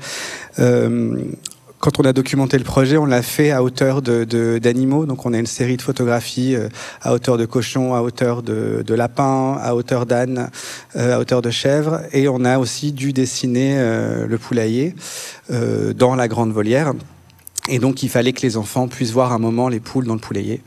Quand on a documenté le projet, on l'a fait à hauteur d'animaux. Donc on a une série de photographies à hauteur de cochons, à hauteur de lapins, à hauteur d'ânes, à hauteur de chèvres. Et on a aussi dû dessiner le poulailler dans la grande volière. Et donc, il fallait que les enfants puissent voir un moment les poules dans le poulailler.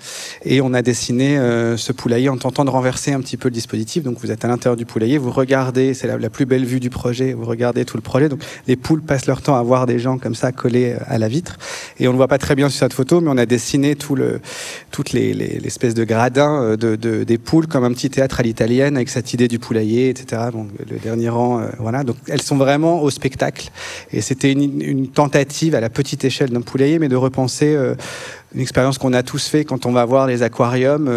Et on a dessiné ce poulailler en tentant de renverser un petit peu le dispositif. Donc, vous êtes à l'intérieur du poulailler, vous regardez, c'est la plus belle vue du projet, vous regardez tout le projet. Donc, les poules passent leur temps à voir des gens comme ça collés à la vitre. Et on ne voit pas très bien sur cette photo, mais on a dessiné toutes l'espèce de gradins des poules comme un petit théâtre à l'italienne avec cette idée du poulailler, etc. Donc, le dernier rang, voilà. Donc, elles sont vraiment au spectacle. Et c'était une tentative à la petite échelle d'un poulailler, mais de repenser une expérience qu'on a tous fait quand on va voir les aquariums.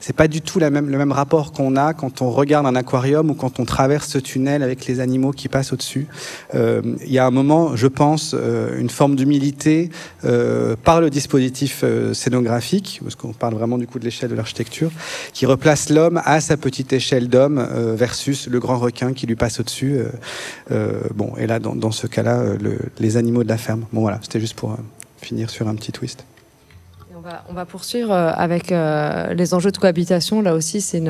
C'est pas du tout le même rapport qu'on a quand on regarde un aquarium ou quand on traverse ce tunnel avec les animaux qui passent au-dessus. Il y a un moment, je pense, une forme d'humilité par le dispositif scénographique, parce qu'on parle vraiment du coup de l'échelle de l'architecture, qui replace l'homme à sa petite échelle d'homme versus le grand requin qui lui passe au-dessus. Bon, et là, dans ce cas-là, les animaux de la ferme. Bon, voilà, c'était juste pour finir sur un petit twist. On va poursuivre avec les enjeux de cohabitation. Là aussi, c'est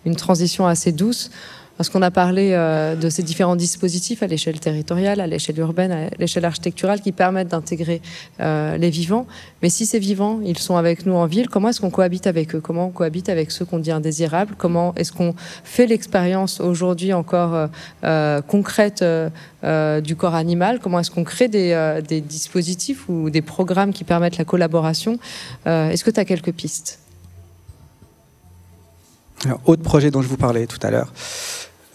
une transition assez douce. Parce qu'on a parlé de ces différents dispositifs à l'échelle territoriale, à l'échelle urbaine, à l'échelle architecturale qui permettent d'intégrer les vivants. Mais si ces vivants, ils sont avec nous en ville, comment est-ce qu'on cohabite avec eux? Comment on cohabite avec ceux qu'on dit indésirables? Comment est-ce qu'on fait l'expérience aujourd'hui encore concrète du corps animal? Comment est-ce qu'on crée des dispositifs ou des programmes qui permettent la collaboration? Est-ce que tu as quelques pistes? Alors, autre projet dont je vous parlais tout à l'heure.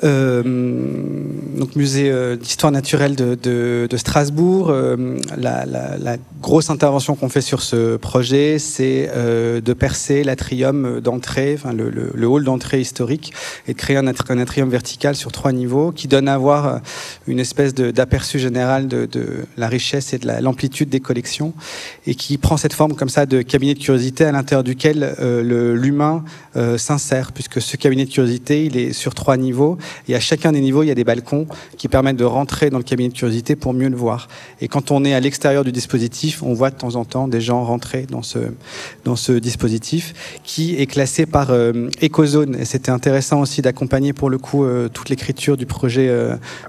Donc musée d'histoire naturelle de Strasbourg. La grosse intervention qu'on fait sur ce projet, c'est de percer l'atrium d'entrée, enfin le hall d'entrée historique, et de créer un atrium vertical sur 3 niveaux qui donne à voir une espèce d'aperçu général de la richesse et de l'amplitude des collections, et qui prend cette forme comme ça de cabinet de curiosité à l'intérieur duquel l'humain s'insère, puisque ce cabinet de curiosité, il est sur 3 niveaux. Et à chacun des niveaux, il y a des balcons qui permettent de rentrer dans le cabinet de curiosité pour mieux le voir. Et quand on est à l'extérieur du dispositif, on voit de temps en temps des gens rentrer dans ce dispositif qui est classé par écozone. Et c'était intéressant aussi d'accompagner pour le coup toute l'écriture du projet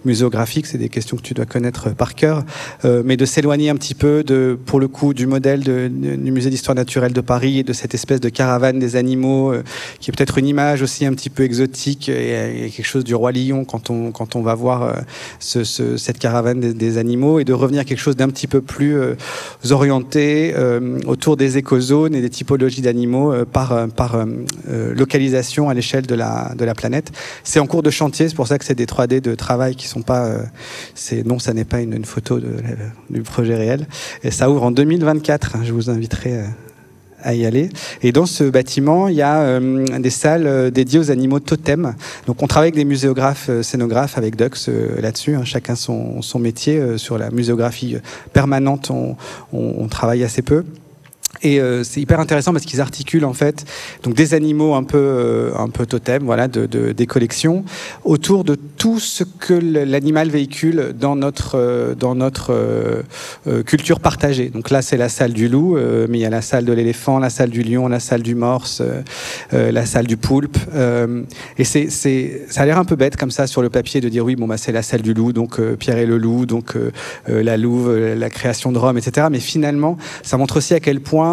muséographique. C'est des questions que tu dois connaître par cœur. Mais de s'éloigner un petit peu pour le coup du modèle du musée d'histoire naturelle de Paris et de cette espèce de caravane des animaux qui est peut-être une image aussi un petit peu exotique et quelque chose du roi lion quand on va voir cette caravane des animaux, et de revenir à quelque chose d'un petit peu plus orienté autour des écozones et des typologies d'animaux par localisation à l'échelle de la planète. C'est en cours de chantier, c'est pour ça que c'est des 3D de travail qui sont pas... non, ça n'est pas une photo du projet réel. Et ça ouvre en 2024, je vous inviterai à y aller. Et dans ce bâtiment, il y a des salles dédiées aux animaux totems. Donc on travaille avec des muséographes, scénographes, avec Dux là-dessus, hein, chacun son métier. Sur la muséographie permanente, on travaille assez peu. Et c'est hyper intéressant parce qu'ils articulent en fait donc des animaux un peu totems, voilà, des collections autour de tout ce que l'animal véhicule dans notre culture partagée. Donc là, c'est la salle du loup, mais il y a la salle de l'éléphant, la salle du lion, la salle du morse, la salle du poulpe. Et ça a l'air un peu bête comme ça sur le papier de dire oui, bon bah c'est la salle du loup, donc Pierre et le loup, donc la louve, la création de Rome, etc. Mais finalement, ça montre aussi à quel point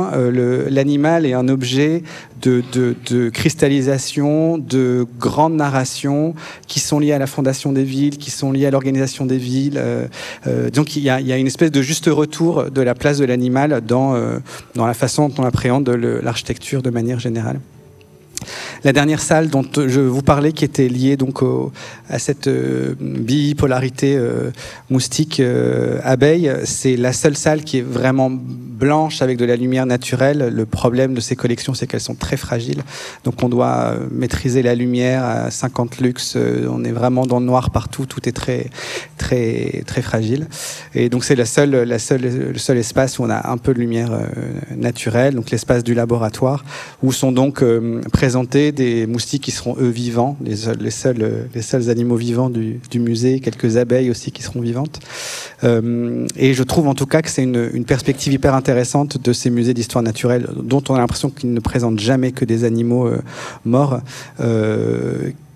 l'animal est un objet de cristallisation, de grandes narrations qui sont liées à la fondation des villes, qui sont liées à l'organisation des villes. Donc il y a une espèce de juste retour de la place de l'animal dans la façon dont on appréhende l'architecture de manière générale. La dernière salle dont je vous parlais, qui était liée donc à cette bipolarité moustique abeille, c'est la seule salle qui est vraiment blanche avec de la lumière naturelle. Le problème de ces collections, c'est qu'elles sont très fragiles. Donc on doit maîtriser la lumière à 50 lux. On est vraiment dans le noir partout. Tout est très, très, très fragile. Et donc c'est le seul espace où on a un peu de lumière naturelle, donc l'espace du laboratoire, où sont donc présentés des moustiques qui seront eux vivants, les seuls animaux vivants du musée, quelques abeilles aussi qui seront vivantes. Et je trouve en tout cas que c'est une perspective hyper intéressante de ces musées d'histoire naturelle, dont on a l'impression qu'ils ne présentent jamais que des animaux morts,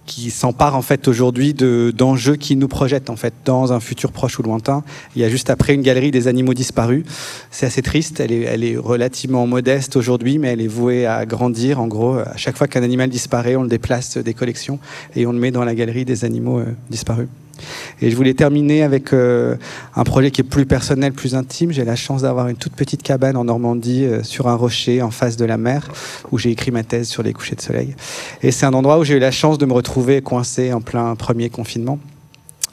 qui s'empare en fait aujourd'hui d'enjeux qui nous projettent en fait dans un futur proche ou lointain. Il y a juste après une galerie des animaux disparus. C'est assez triste, elle est relativement modeste aujourd'hui, mais elle est vouée à grandir. En gros, à chaque fois qu'un animal disparaît, on le déplace des collections et on le met dans la galerie des animaux disparus. Et je voulais terminer avec un projet qui est plus personnel, plus intime. J'ai la chance d'avoir une toute petite cabane en Normandie sur un rocher en face de la mer où j'ai écrit ma thèse sur les couchers de soleil. Et c'est un endroit où j'ai eu la chance de me retrouver coincé en plein premier confinement.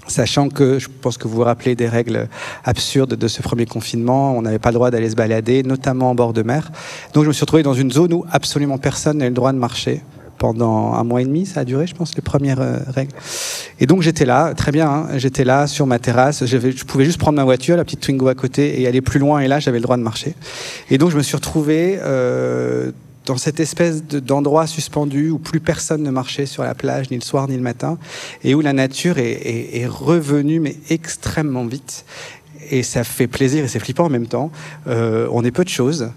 Sachant que, je pense que vous vous rappelez des règles absurdes de ce premier confinement, on n'avait pas le droit d'aller se balader, notamment en bord de mer. Donc je me suis retrouvé dans une zone où absolument personne n'avait le droit de marcher. Pendant 1 mois et demi, ça a duré, je pense, les premières règles. Et donc j'étais là, très bien, hein, j'étais là sur ma terrasse, je pouvais juste prendre ma voiture, la petite Twingo à côté, et aller plus loin, et là j'avais le droit de marcher. Et donc je me suis retrouvé dans cette espèce d'endroit suspendu où plus personne ne marchait sur la plage, ni le soir, ni le matin, et où la nature est revenue, mais extrêmement vite. Et ça fait plaisir et c'est flippant en même temps. On est peu de choses.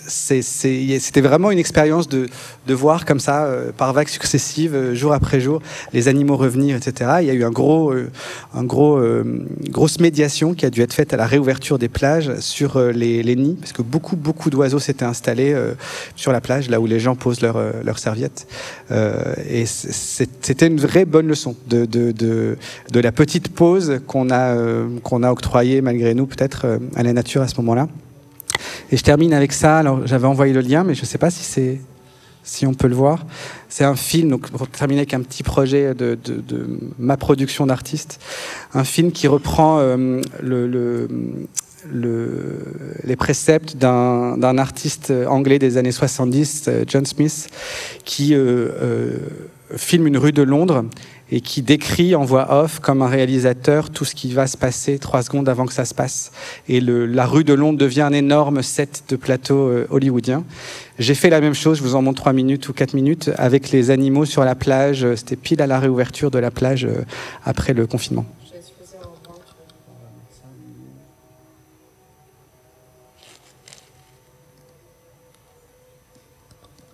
C'était vraiment une expérience de voir comme ça, par vagues successives, jour après jour, les animaux revenir, etc. Il y a eu une grosse médiation qui a dû être faite à la réouverture des plages sur les nids, parce que beaucoup d'oiseaux s'étaient installés sur la plage, là où les gens posent leurs serviettes. Et c'était une vraie bonne leçon de la petite pause qu'on a octroyé malgré nous peut-être à la nature à ce moment-là. Et je termine avec ça. Alors j'avais envoyé le lien, mais je ne sais pas si on peut le voir. C'est un film, donc pour terminer avec un petit projet de ma production d'artiste, un film qui reprend les préceptes d'un artiste anglais des années 70, John Smith, qui filme une rue de Londres et qui décrit en voix off, comme un réalisateur, tout ce qui va se passer 3 secondes avant que ça se passe. Et la rue de Londres devient un énorme set de plateau hollywoodien. J'ai fait la même chose, je vous en montre 3 minutes ou 4 minutes, avec les animaux sur la plage. C'était pile à la réouverture de la plage après le confinement.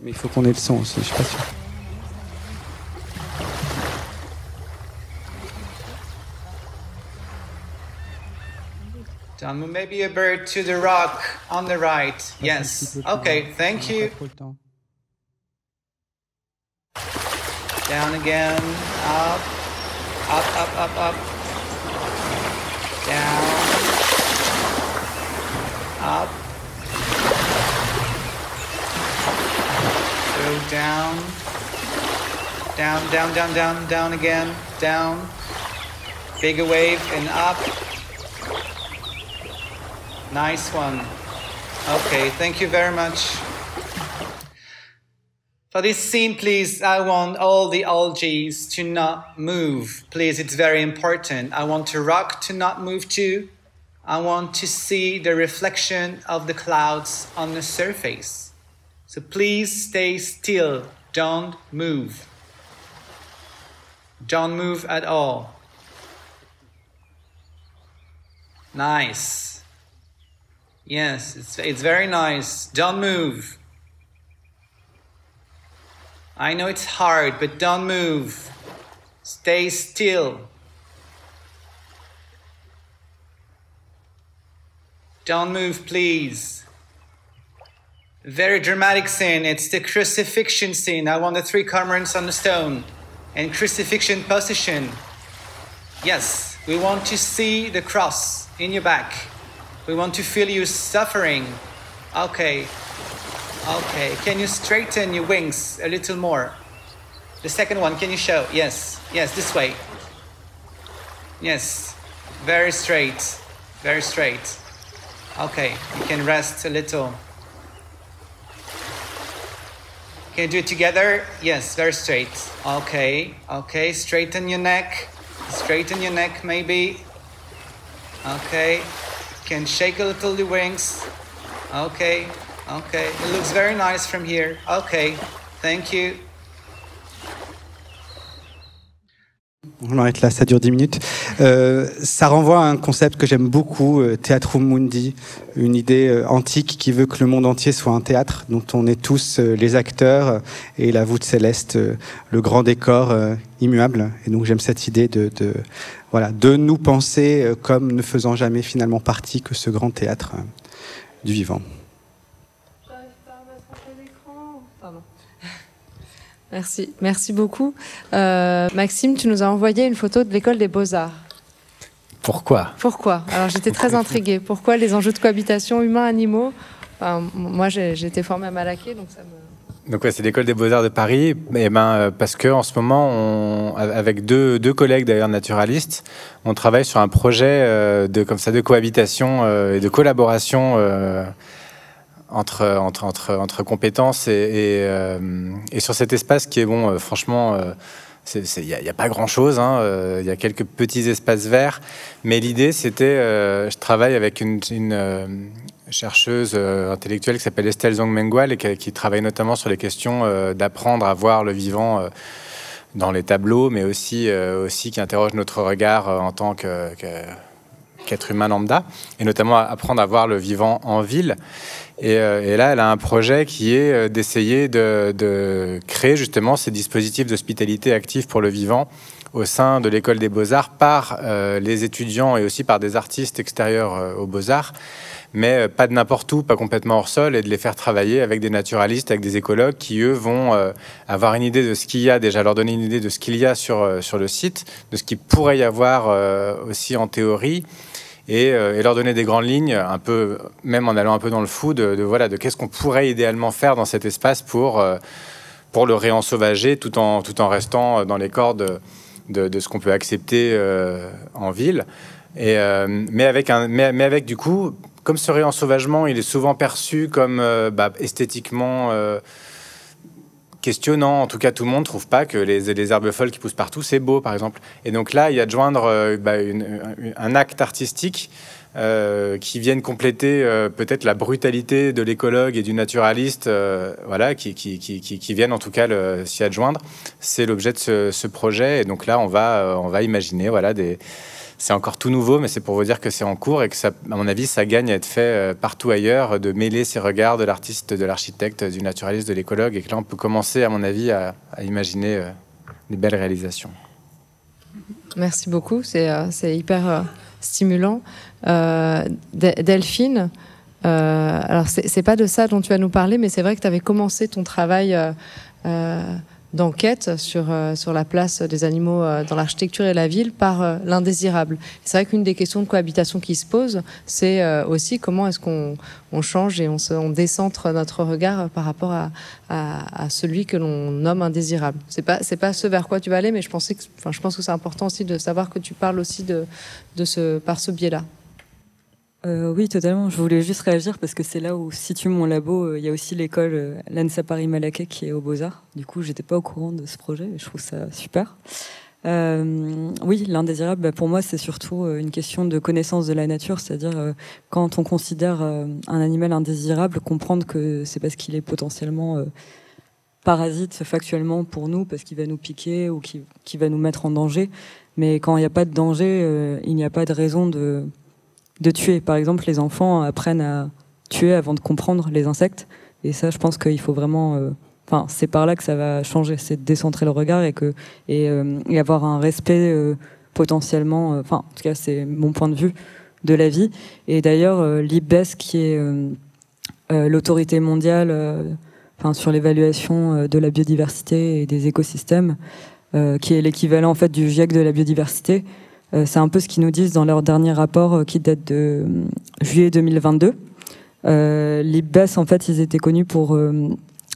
Mais il faut qu'on ait le son aussi, je suis pas sûr. Maybe a bird to the rock on the right. Yes. Okay, thank you. Down again. Up. Up. Down. Up. Go down. Down again. Down. Bigger wave and up. Nice one. Okay, thank you very much. For this scene, please, I want all the algae to not move. Please, it's very important. I want the rock to not move too. I want to see the reflection of the clouds on the surface. So please stay still. Don't move. Don't move at all. Nice. Yes, it's very nice. Don't move. I know it's hard, but don't move. Stay still. Don't move, please. Very dramatic scene. It's the crucifixion scene. I want the 3 cormorants on the stone. And crucifixion position. Yes, we want to see the cross in your back. We want to feel you suffering. Okay. Okay, can you straighten your wings a little more? The second one, can you show? Yes, yes, this way. Yes, very straight, very straight. Okay, you can rest a little. Can you do it together? Yes, very straight. Okay, okay, straighten your neck. Straighten your neck maybe. Okay, can shake a little the wings. Okay, okay, it looks very nice from here. Okay, thank you. On va être là, ça dure 10 minutes. Ça renvoie à un concept que j'aime beaucoup, Theatrum Mundi, une idée antique qui veut que le monde entier soit un théâtre, dont on est tous les acteurs, et la voûte céleste, le grand décor immuable. Et donc j'aime cette idée de nous penser comme ne faisant jamais finalement partie que ce grand théâtre du vivant. Merci, merci beaucoup. Maxime, tu nous as envoyé une photo de l'école des Beaux-Arts. Pourquoi? Pourquoi? Alors j'étais très intriguée. Pourquoi les enjeux de cohabitation humains-animaux? Enfin, moi j'ai été formée à Malaquais, donc ça me... Donc ouais, c'est l'école des Beaux-Arts de Paris. Et parce que en ce moment, avec deux collègues d'ailleurs naturalistes, on travaille sur un projet de cohabitation et de collaboration entre compétences et sur cet espace qui est bon, franchement, il n'y a pas grand-chose, il y a quelques petits espaces verts, mais l'idée c'était, je travaille avec une chercheuse intellectuelle qui s'appelle Estelle Zong-Mengual et qui travaille notamment sur les questions d'apprendre à voir le vivant dans les tableaux, mais aussi qui interroge notre regard en tant qu'être humain lambda, et notamment apprendre à voir le vivant en ville. Et là, elle a un projet qui est d'essayer de créer justement ces dispositifs d'hospitalité active pour le vivant au sein de l'école des Beaux-Arts par les étudiants et aussi par des artistes extérieurs aux Beaux-Arts, mais pas de n'importe où, pas complètement hors sol, et de les faire travailler avec des naturalistes, avec des écologues qui, eux, vont avoir une idée de ce qu'il y a, déjà leur donner une idée de ce qu'il y a sur le site, de ce qu'il pourrait y avoir aussi en théorie, et leur donner des grandes lignes, un peu, même en allant un peu dans le fou, de qu'est-ce qu'on pourrait idéalement faire dans cet espace pour le réensauvager tout en restant dans les cordes de ce qu'on peut accepter en ville. Mais avec du coup, comme ce réensauvagement, il est souvent perçu comme esthétiquement questionnant. En tout cas, tout le monde ne trouve pas que les herbes folles qui poussent partout, c'est beau, par exemple. Et donc là, il y a de joindre un acte artistique qui viennent compléter peut-être la brutalité de l'écologue et du naturaliste, qui viennent en tout cas s'y adjoindre. C'est l'objet de ce projet. Et donc là, on va imaginer c'est encore tout nouveau, mais c'est pour vous dire que c'est en cours et que, ça, à mon avis, ça gagne à être fait partout ailleurs, de mêler ces regards de l'artiste, de l'architecte, du naturaliste, de l'écologue. Et que là, on peut commencer, à mon avis, à imaginer des belles réalisations. Merci beaucoup, c'est hyper stimulant. Delphine, alors c'est pas de ça dont tu vas nous parler, mais c'est vrai que tu avais commencé ton travail d'enquête sur la place des animaux dans l'architecture et la ville par l'indésirable. C'est vrai qu'une des questions de cohabitation qui se pose, c'est aussi comment est-ce qu'on change et on décentre notre regard par rapport à celui que l'on nomme indésirable. C'est pas ce vers quoi tu vas aller, mais je pense que c'est important aussi de savoir que tu parles aussi par ce biais-là. Oui, totalement. Je voulais juste réagir parce que c'est là où se situe mon labo. Il y a aussi l'école l'ANSA Paris-Malaquais qui est aux Beaux-Arts. Du coup, j'étais pas au courant de ce projet et je trouve ça super. Oui, l'indésirable, pour moi, c'est surtout une question de connaissance de la nature. C'est-à-dire, quand on considère un animal indésirable, comprendre que c'est parce qu'il est potentiellement parasite factuellement pour nous, parce qu'il va nous piquer ou qu'il va nous mettre en danger. Mais quand il n'y a pas de danger, il n'y a pas de raison de tuer. Par exemple, les enfants apprennent à tuer avant de comprendre les insectes. Et ça, je pense qu'il faut vraiment... c'est par là que ça va changer. C'est de décentrer le regard et avoir un respect potentiellement... en tout cas, c'est mon point de vue de la vie. Et d'ailleurs, l'IPBES, qui est l'autorité mondiale sur l'évaluation de la biodiversité et des écosystèmes, qui est l'équivalent en fait du GIEC de la biodiversité, c'est un peu ce qu'ils nous disent dans leur dernier rapport qui date de juillet 2022. L'IPBES, en fait, ils étaient connus pour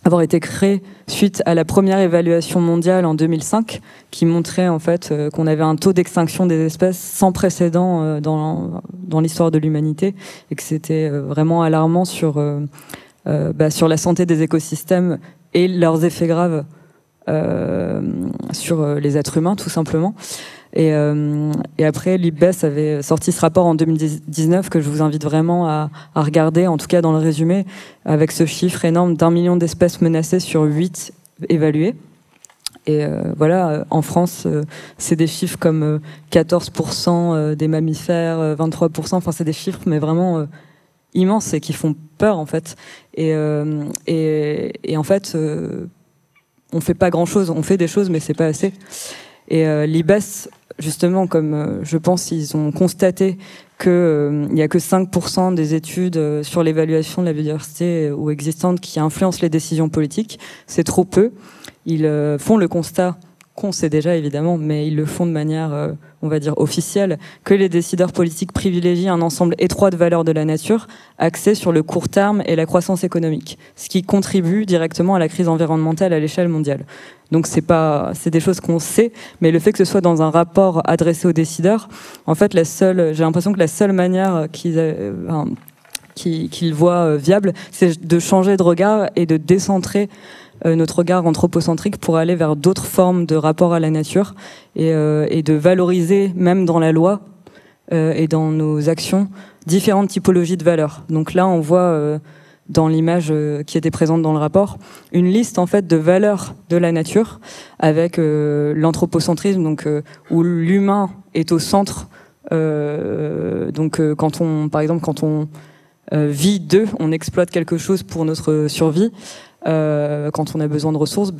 avoir été créés suite à la première évaluation mondiale en 2005, qui montrait en fait qu'on avait un taux d'extinction des espèces sans précédent dans l'histoire de l'humanité, et que c'était vraiment alarmant sur la santé des écosystèmes et leurs effets graves sur les êtres humains, tout simplement. Et après, l'IPBES avait sorti ce rapport en 2019 que je vous invite vraiment à regarder, en tout cas dans le résumé, avec ce chiffre énorme d'1 million d'espèces menacées sur 8 évaluées. Et voilà, en France, c'est des chiffres comme 14% des mammifères, 23%, enfin c'est des chiffres mais vraiment immenses et qui font peur en fait. Et en fait, on fait pas grand-chose, on fait des choses mais c'est pas assez. Et l'IPBES, justement, comme je pense ils ont constaté qu'il n'y a que 5% des études sur l'évaluation de la biodiversité ou existante qui influencent les décisions politiques, c'est trop peu. Ils font le constat qu'on sait déjà évidemment, mais ils le font de manière, on va dire, officielle, que les décideurs politiques privilégient un ensemble étroit de valeurs de la nature, axé sur le court terme et la croissance économique, ce qui contribue directement à la crise environnementale à l'échelle mondiale. Donc c'est des choses qu'on sait, mais le fait que ce soit dans un rapport adressé aux décideurs, en fait, j'ai l'impression que la seule manière qu'ils voient viable, c'est de changer de regard et de décentrer notre regard anthropocentrique pour aller vers d'autres formes de rapport à la nature et de valoriser, même dans la loi et dans nos actions, différentes typologies de valeurs. Donc là, on voit dans l'image qui était présente dans le rapport, une liste en fait de valeurs de la nature avec l'anthropocentrisme, donc où l'humain est au centre. Par exemple, quand on vit d'eux, on exploite quelque chose pour notre survie. Quand on a besoin de ressources,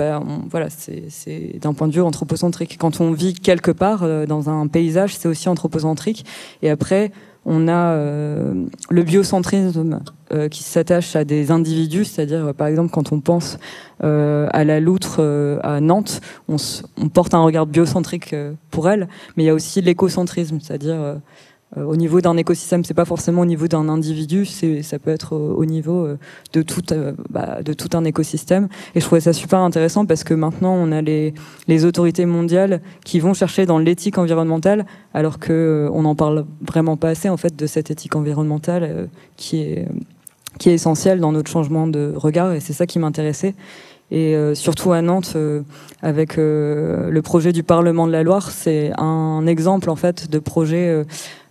voilà, c'est d'un point de vue anthropocentrique. Quand on vit quelque part dans un paysage, c'est aussi anthropocentrique. Et après, on a le biocentrisme qui s'attache à des individus, c'est-à-dire par exemple quand on pense à la loutre à Nantes, on porte un regard biocentrique pour elle, mais il y a aussi l'écocentrisme, c'est-à-dire au niveau d'un écosystème, c'est pas forcément au niveau d'un individu, ça peut être au niveau de tout un écosystème. Et je trouvais ça super intéressant parce que maintenant on a les autorités mondiales qui vont chercher dans l'éthique environnementale, alors que on n'en parle vraiment pas assez en fait de cette éthique environnementale qui est essentielle dans notre changement de regard. Et c'est ça qui m'intéressait. Et surtout à Nantes, avec le projet du Parlement de la Loire, c'est un exemple en fait de projet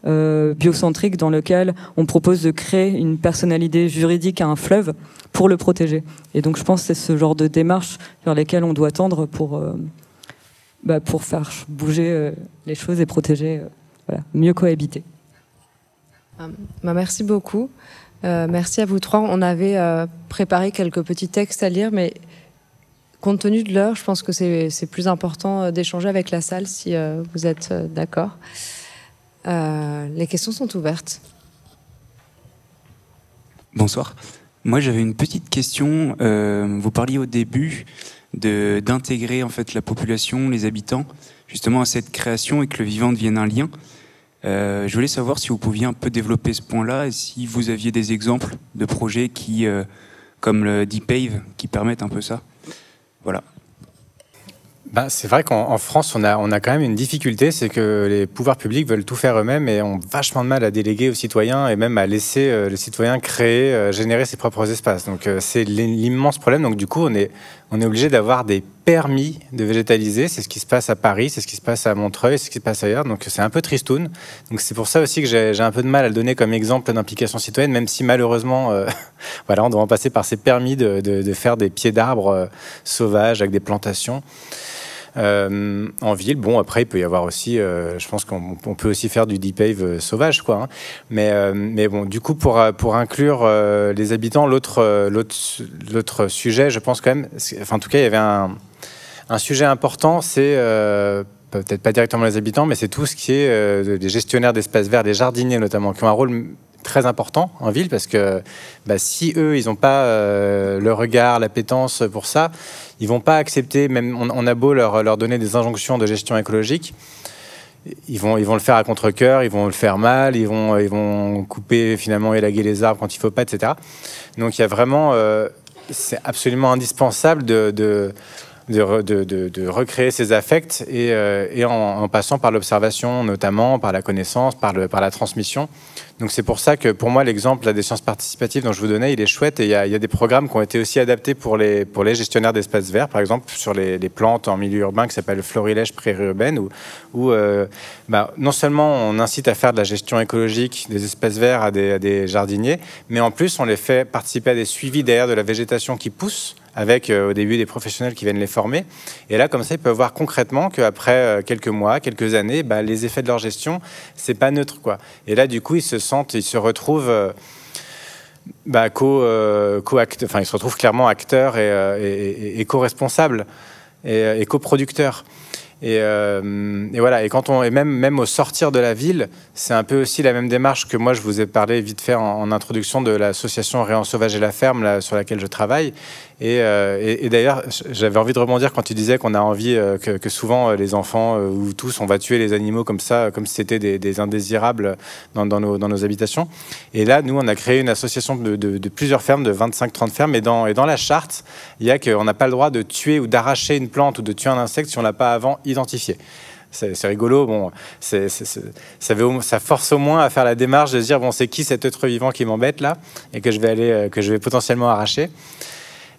biocentrique dans lequel on propose de créer une personnalité juridique à un fleuve pour le protéger. Et donc je pense que c'est ce genre de démarche vers lesquelles on doit tendre pour faire bouger les choses et protéger, mieux cohabiter. Merci beaucoup. Merci à vous trois. On avait préparé quelques petits textes à lire, mais compte tenu de l'heure, je pense que c'est plus important d'échanger avec la salle si vous êtes d'accord. Les questions sont ouvertes. Bonsoir. Moi, j'avais une petite question. Vous parliez au début d'intégrer en fait la population, les habitants, justement à cette création et que le vivant devienne un lien. Je voulais savoir si vous pouviez un peu développer ce point-là et si vous aviez des exemples de projets qui, comme le D-Pave, qui permettent un peu ça. Voilà. C'est vrai qu'en France, on a quand même une difficulté, c'est que les pouvoirs publics veulent tout faire eux-mêmes et ont vachement de mal à déléguer aux citoyens et même à laisser les citoyens créer, générer ses propres espaces. Donc c'est l'immense problème. Donc du coup, on est obligé d'avoir des permis de végétaliser. C'est ce qui se passe à Paris, c'est ce qui se passe à Montreuil, c'est ce qui se passe ailleurs. Donc c'est un peu tristoun. Donc c'est pour ça aussi que j'ai un peu de mal à le donner comme exemple d'implication citoyenne, même si malheureusement, on doit en passer par ces permis de faire des pieds d'arbres sauvages avec des plantations. En ville, après il peut y avoir aussi, je pense qu'on peut aussi faire du D-Pave sauvage, quoi. Hein. Mais bon, du coup, pour inclure les habitants, l'autre sujet, je pense quand même, en tout cas, il y avait un sujet important, c'est peut-être pas directement les habitants, mais c'est tout ce qui est des gestionnaires d'espaces verts, des jardiniers notamment, qui ont un rôle très important en ville, parce que si eux, ils n'ont pas le regard, l'appétence pour ça, ils vont pas accepter, même on a beau leur donner des injonctions de gestion écologique, ils vont le faire à contre-cœur, ils vont le faire mal, ils vont couper, finalement, élaguer les arbres quand il ne faut pas, etc. Donc, il y a vraiment... c'est absolument indispensable de recréer ces affects et en passant par l'observation, notamment par la connaissance, par la transmission. Donc c'est pour ça que pour moi l'exemple des sciences participatives dont je vous donnais, il est chouette, et il y a des programmes qui ont été aussi adaptés pour les gestionnaires d'espaces verts, par exemple sur les plantes en milieu urbain, qui s'appelle Florilège Prairie Urbaine, où non seulement on incite à faire de la gestion écologique des espaces verts à des jardiniers, mais en plus on les fait participer à des suivis derrière de la végétation qui pousse, avec au début des professionnels qui viennent les former. Et là, comme ça, ils peuvent voir concrètement qu'après quelques mois, quelques années, les effets de leur gestion, c'est pas neutre, quoi. Et là, du coup, ils se retrouvent ils se retrouvent clairement acteurs et co-responsables et coproducteurs. Et voilà. Et même au sortir de la ville, c'est un peu aussi la même démarche que moi je vous ai parlé vite fait en introduction de l'association Réensauvage et la ferme là, sur laquelle je travaille. Et d'ailleurs, j'avais envie de rebondir quand tu disais qu'on a envie que souvent les enfants ou tous, on va tuer les animaux comme ça, comme si c'était des indésirables dans nos habitations. Et là, nous, on a créé une association de plusieurs fermes, de 25-30 fermes. Et dans la charte, il y a qu'on n'a pas le droit de tuer ou d'arracher une plante ou de tuer un insecte si on ne l'a pas avant identifié. C'est rigolo, bon, ça force au moins à faire la démarche de se dire, bon, c'est qui cet être vivant qui m'embête là et que je vais potentiellement arracher.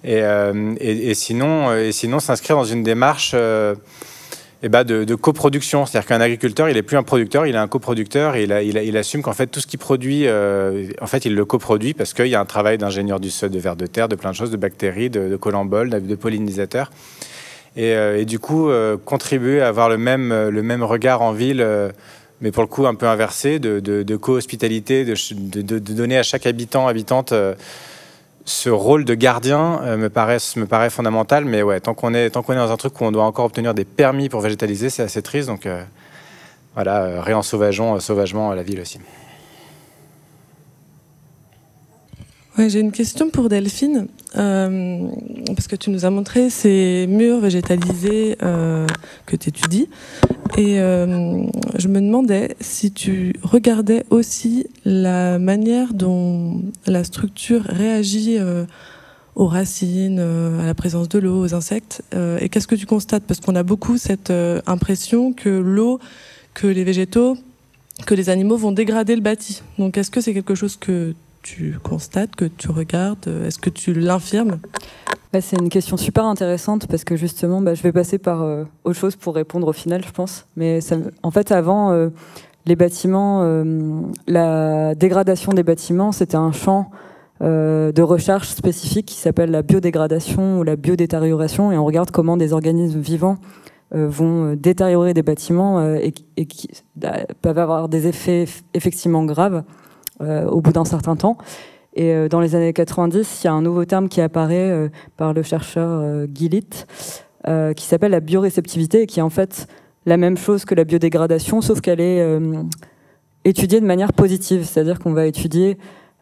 Et sinon s'inscrire dans une démarche de coproduction. C'est-à-dire qu'un agriculteur, il n'est plus un producteur, il est un coproducteur, et il assume qu'en fait, tout ce qu'il produit, en fait, il le coproduit parce qu'il y a un travail d'ingénieur du sol, de vers de terre, de plein de choses, de bactéries, de collemboles, de pollinisateurs. Et du coup, contribuer à avoir le même regard en ville, mais pour le coup un peu inversé, de co-hospitalité, de donner à chaque habitante ce rôle de gardien me paraît fondamental. Mais ouais, tant qu'on est dans un truc où on doit encore obtenir des permis pour végétaliser, c'est assez triste. Donc voilà, réensauvageons sauvagement la ville aussi. Ouais, j'ai une question pour Delphine, parce que tu nous as montré ces murs végétalisés que tu étudies, et je me demandais si tu regardais aussi la manière dont la structure réagit aux racines, à la présence de l'eau, aux insectes, et qu'est-ce que tu constates? Parce qu'on a beaucoup cette impression que l'eau, que les végétaux, que les animaux vont dégrader le bâti. Donc est-ce que c'est quelque chose que tu constates, que tu regardes? Est-ce que tu l'infirmes? C'est une question super intéressante parce que justement, je vais passer par autre chose pour répondre au final, je pense. Mais en fait, avant, les bâtiments, la dégradation des bâtiments, c'était un champ de recherche spécifique qui s'appelle la biodégradation ou la biodétérioration, et on regarde comment des organismes vivants vont détériorer des bâtiments et qui peuvent avoir des effets effectivement graves au bout d'un certain temps. Et dans les années 90, il y a un nouveau terme qui apparaît par le chercheur Gillitt qui s'appelle la bioréceptivité, et qui est en fait la même chose que la biodégradation, sauf qu'elle est étudiée de manière positive. C'est-à-dire qu'on va étudier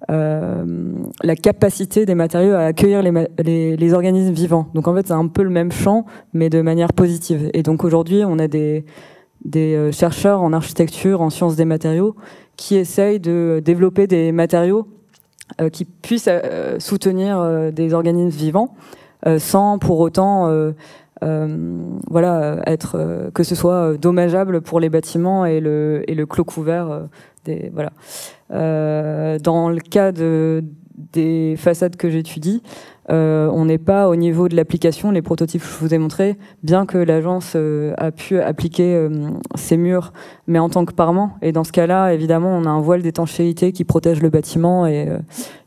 la capacité des matériaux à accueillir les organismes vivants. Donc en fait, c'est un peu le même champ, mais de manière positive. Et donc aujourd'hui, on a des chercheurs en architecture, en sciences des matériaux, qui essayent de développer des matériaux qui puissent soutenir des organismes vivants sans pour autant être que ce soit dommageable pour les bâtiments et le clos couvert dans le cas des façades que j'étudie, on n'est pas au niveau de l'application. Les prototypes que je vous ai montrés, bien que l'agence a pu appliquer ces murs, mais en tant que parement. Et dans ce cas-là, évidemment, on a un voile d'étanchéité qui protège le bâtiment et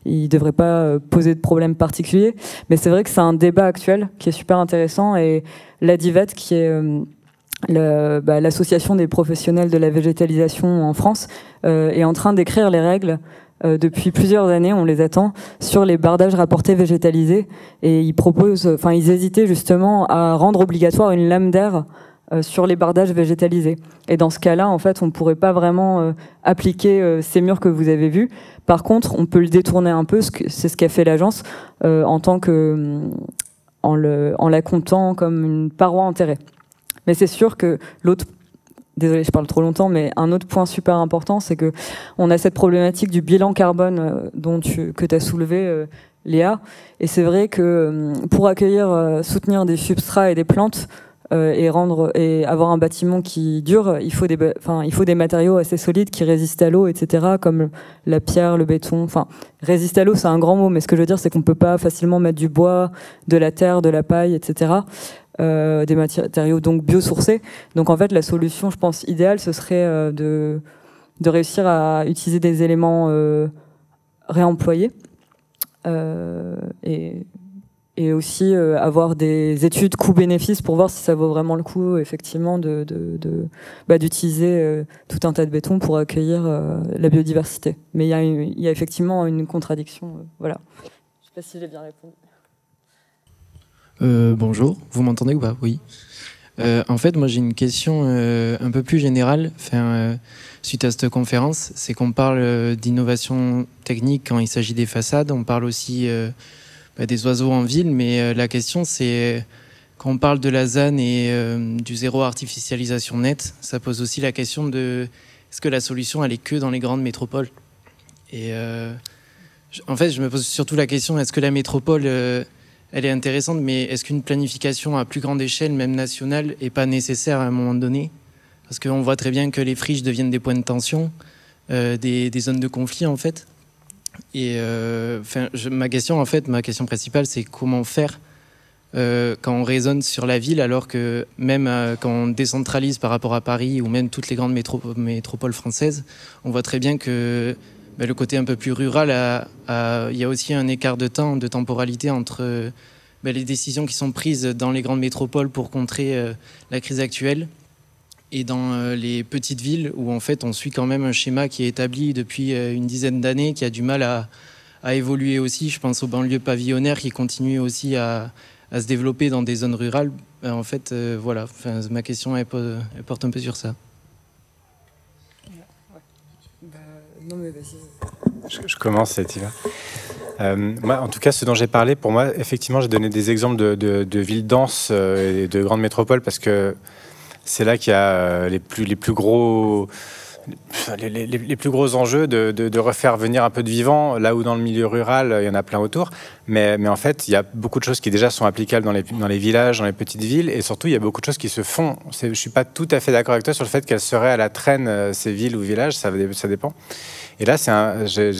il ne devrait pas poser de problème particulier. Mais c'est vrai que c'est un débat actuel qui est super intéressant. Et l'ADIVET, qui est l'association des professionnels de la végétalisation en France, est en train d'écrire les règles. Depuis plusieurs années, on les attend, sur les bardages rapportés végétalisés, et ils hésitaient justement à rendre obligatoire une lame d'air sur les bardages végétalisés. Et dans ce cas-là, en fait, on ne pourrait pas vraiment appliquer ces murs que vous avez vus. Par contre, on peut le détourner un peu, c'est ce qu'a fait l'agence, en la comptant comme une paroi enterrée. Mais c'est sûr que l'autre désolée, je parle trop longtemps, mais un autre point super important, c'est que on a cette problématique du bilan carbone que tu as soulevé, Léa. Et c'est vrai que pour accueillir, soutenir des substrats et des plantes, et avoir un bâtiment qui dure, il faut des matériaux assez solides qui résistent à l'eau, etc., comme la pierre, le béton. Enfin, résister à l'eau, c'est un grand mot, mais ce que je veux dire, c'est qu'on peut pas facilement mettre du bois, de la terre, de la paille, etc., des matériaux donc biosourcés. Donc en fait, la solution, je pense, idéale, ce serait de réussir à utiliser des éléments réemployés et aussi avoir des études coût-bénéfice pour voir si ça vaut vraiment le coup, effectivement, d'utiliser tout un tas de béton pour accueillir la biodiversité. Mais il y a effectivement une contradiction. Voilà. Je ne sais pas si j'ai bien répondu. Bonjour, vous m'entendez ou pas? Oui. En fait, moi j'ai une question un peu plus générale. Suite à cette conférence, c'est qu'on parle d'innovation technique quand il s'agit des façades. On parle aussi des oiseaux en ville, mais la question c'est, quand on parle de la ZAN et du zéro artificialisation nette, ça pose aussi la question de est-ce que la solution elle est que dans les grandes métropoles? Et en fait, je me pose surtout la question, est-ce que la métropole elle est intéressante, mais est-ce qu'une planification à plus grande échelle, même nationale, est pas nécessaire à un moment donné? Parce qu'on voit très bien que les friches deviennent des points de tension, des zones de conflit en fait. Et ma question principale, c'est comment faire quand on raisonne sur la ville, alors que même quand on décentralise par rapport à Paris ou même toutes les grandes métropoles françaises, on voit très bien que le côté un peu plus rural, il y a aussi un écart de temps, de temporalité entre les décisions qui sont prises dans les grandes métropoles pour contrer la crise actuelle et dans les petites villes où en fait on suit quand même un schéma qui est établi depuis une dizaine d'années, qui a du mal à évoluer aussi. Je pense aux banlieues pavillonnaires qui continuent aussi à se développer dans des zones rurales. En fait, voilà, ma question elle porte un peu sur ça. Non, mais vas-y. Je commence, tu vas. Moi, en tout cas, ce dont j'ai parlé, pour moi, effectivement, j'ai donné des exemples de villes denses et de grandes métropoles parce que c'est là qu'il y a les plus gros enjeux de refaire venir un peu de vivant, là où dans le milieu rural, il y en a plein autour. Mais en fait, il y a beaucoup de choses qui déjà sont applicables dans les villages, dans les petites villes, et surtout, il y a beaucoup de choses qui se font. Je ne suis pas tout à fait d'accord avec toi sur le fait qu'elles seraient à la traîne, ces villes ou villages, ça dépend. Et là,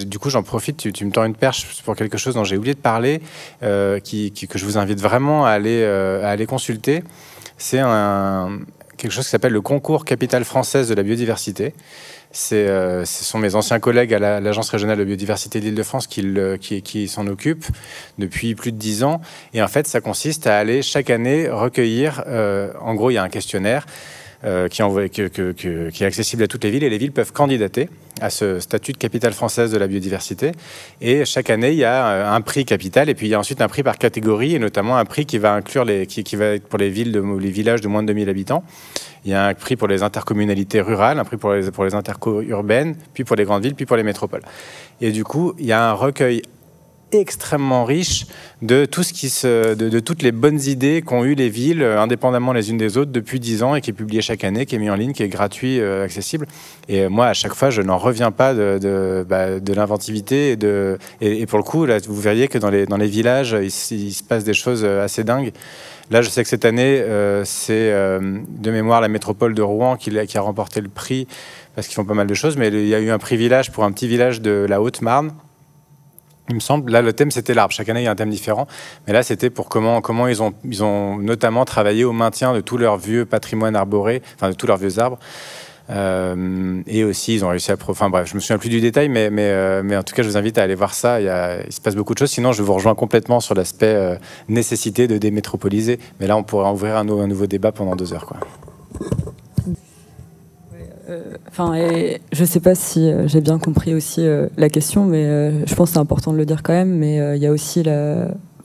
du coup, j'en profite, tu me tends une perche pour quelque chose dont j'ai oublié de parler, que je vous invite vraiment à aller consulter. C'est quelque chose qui s'appelle le concours Capitale française de la biodiversité. Ce sont mes anciens collègues à l'Agence régionale de biodiversité d'Île-de-France qui s'en occupent depuis plus de 10 ans. Et en fait, ça consiste à aller chaque année recueillir, en gros, il y a un questionnaire qui est accessible à toutes les villes, et les villes peuvent candidater à ce statut de capitale française de la biodiversité. Et chaque année, il y a un prix capitale, et puis il y a ensuite un prix par catégorie, et notamment un prix qui va inclure qui va être pour les villages de moins de 2000 habitants. Il y a un prix pour les intercommunalités rurales, un prix pour les interco urbaines, puis pour les grandes villes, puis pour les métropoles. Et du coup, il y a un recueil extrêmement riche de tout de toutes les bonnes idées qu'ont eues les villes, indépendamment les unes des autres, depuis 10 ans, et qui est publié chaque année, qui est mis en ligne, qui est gratuit, accessible. Et moi, à chaque fois, je n'en reviens pas de l'inventivité. Et pour le coup, là, vous verriez que dans les villages, il se passe des choses assez dingues. Là, je sais que cette année, c'est de mémoire la métropole de Rouen qui a remporté le prix, parce qu'ils font pas mal de choses, mais il y a eu un prix village pour un petit village de la Haute-Marne. Il me semble, là, le thème, c'était l'arbre. Chaque année, il y a un thème différent. Mais là, c'était pour comment ils ont notamment travaillé au maintien de tout leur vieux patrimoine arboré, enfin, de tous leurs vieux arbres. Et aussi, ils ont réussi à... Enfin, bref, je me souviens plus du détail, mais en tout cas, je vous invite à aller voir ça. Il se passe beaucoup de choses. Sinon, je vous rejoins complètement sur l'aspect nécessité de démétropoliser. Mais là, on pourrait ouvrir un nouveau débat pendant 2 heures, quoi. Et je ne sais pas si j'ai bien compris aussi la question, mais je pense que c'est important de le dire quand même. Mais il y a aussi,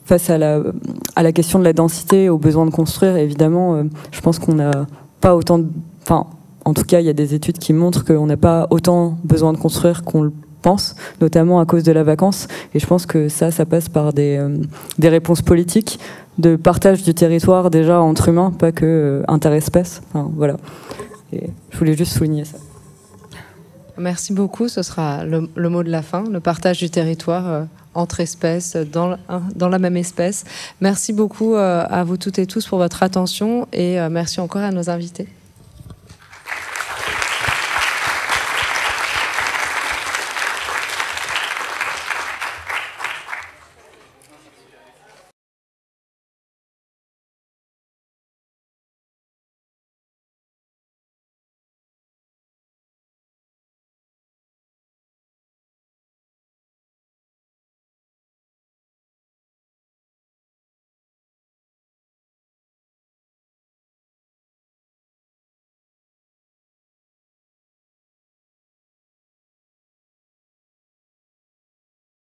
face à la question de la densité, au besoin de construire, évidemment, je pense qu'on n'a pas autant de... En tout cas, il y a des études qui montrent qu'on n'a pas autant besoin de construire qu'on le pense, notamment à cause de la vacance. Et je pense que ça passe par des réponses politiques, de partage du territoire déjà entre humains, pas que interespèces. Voilà. Et je voulais juste souligner ça. Merci beaucoup. Ce sera le mot de la fin, le partage du territoire entre espèces, dans la même espèce. Merci beaucoup à vous toutes et tous pour votre attention et merci encore à nos invités.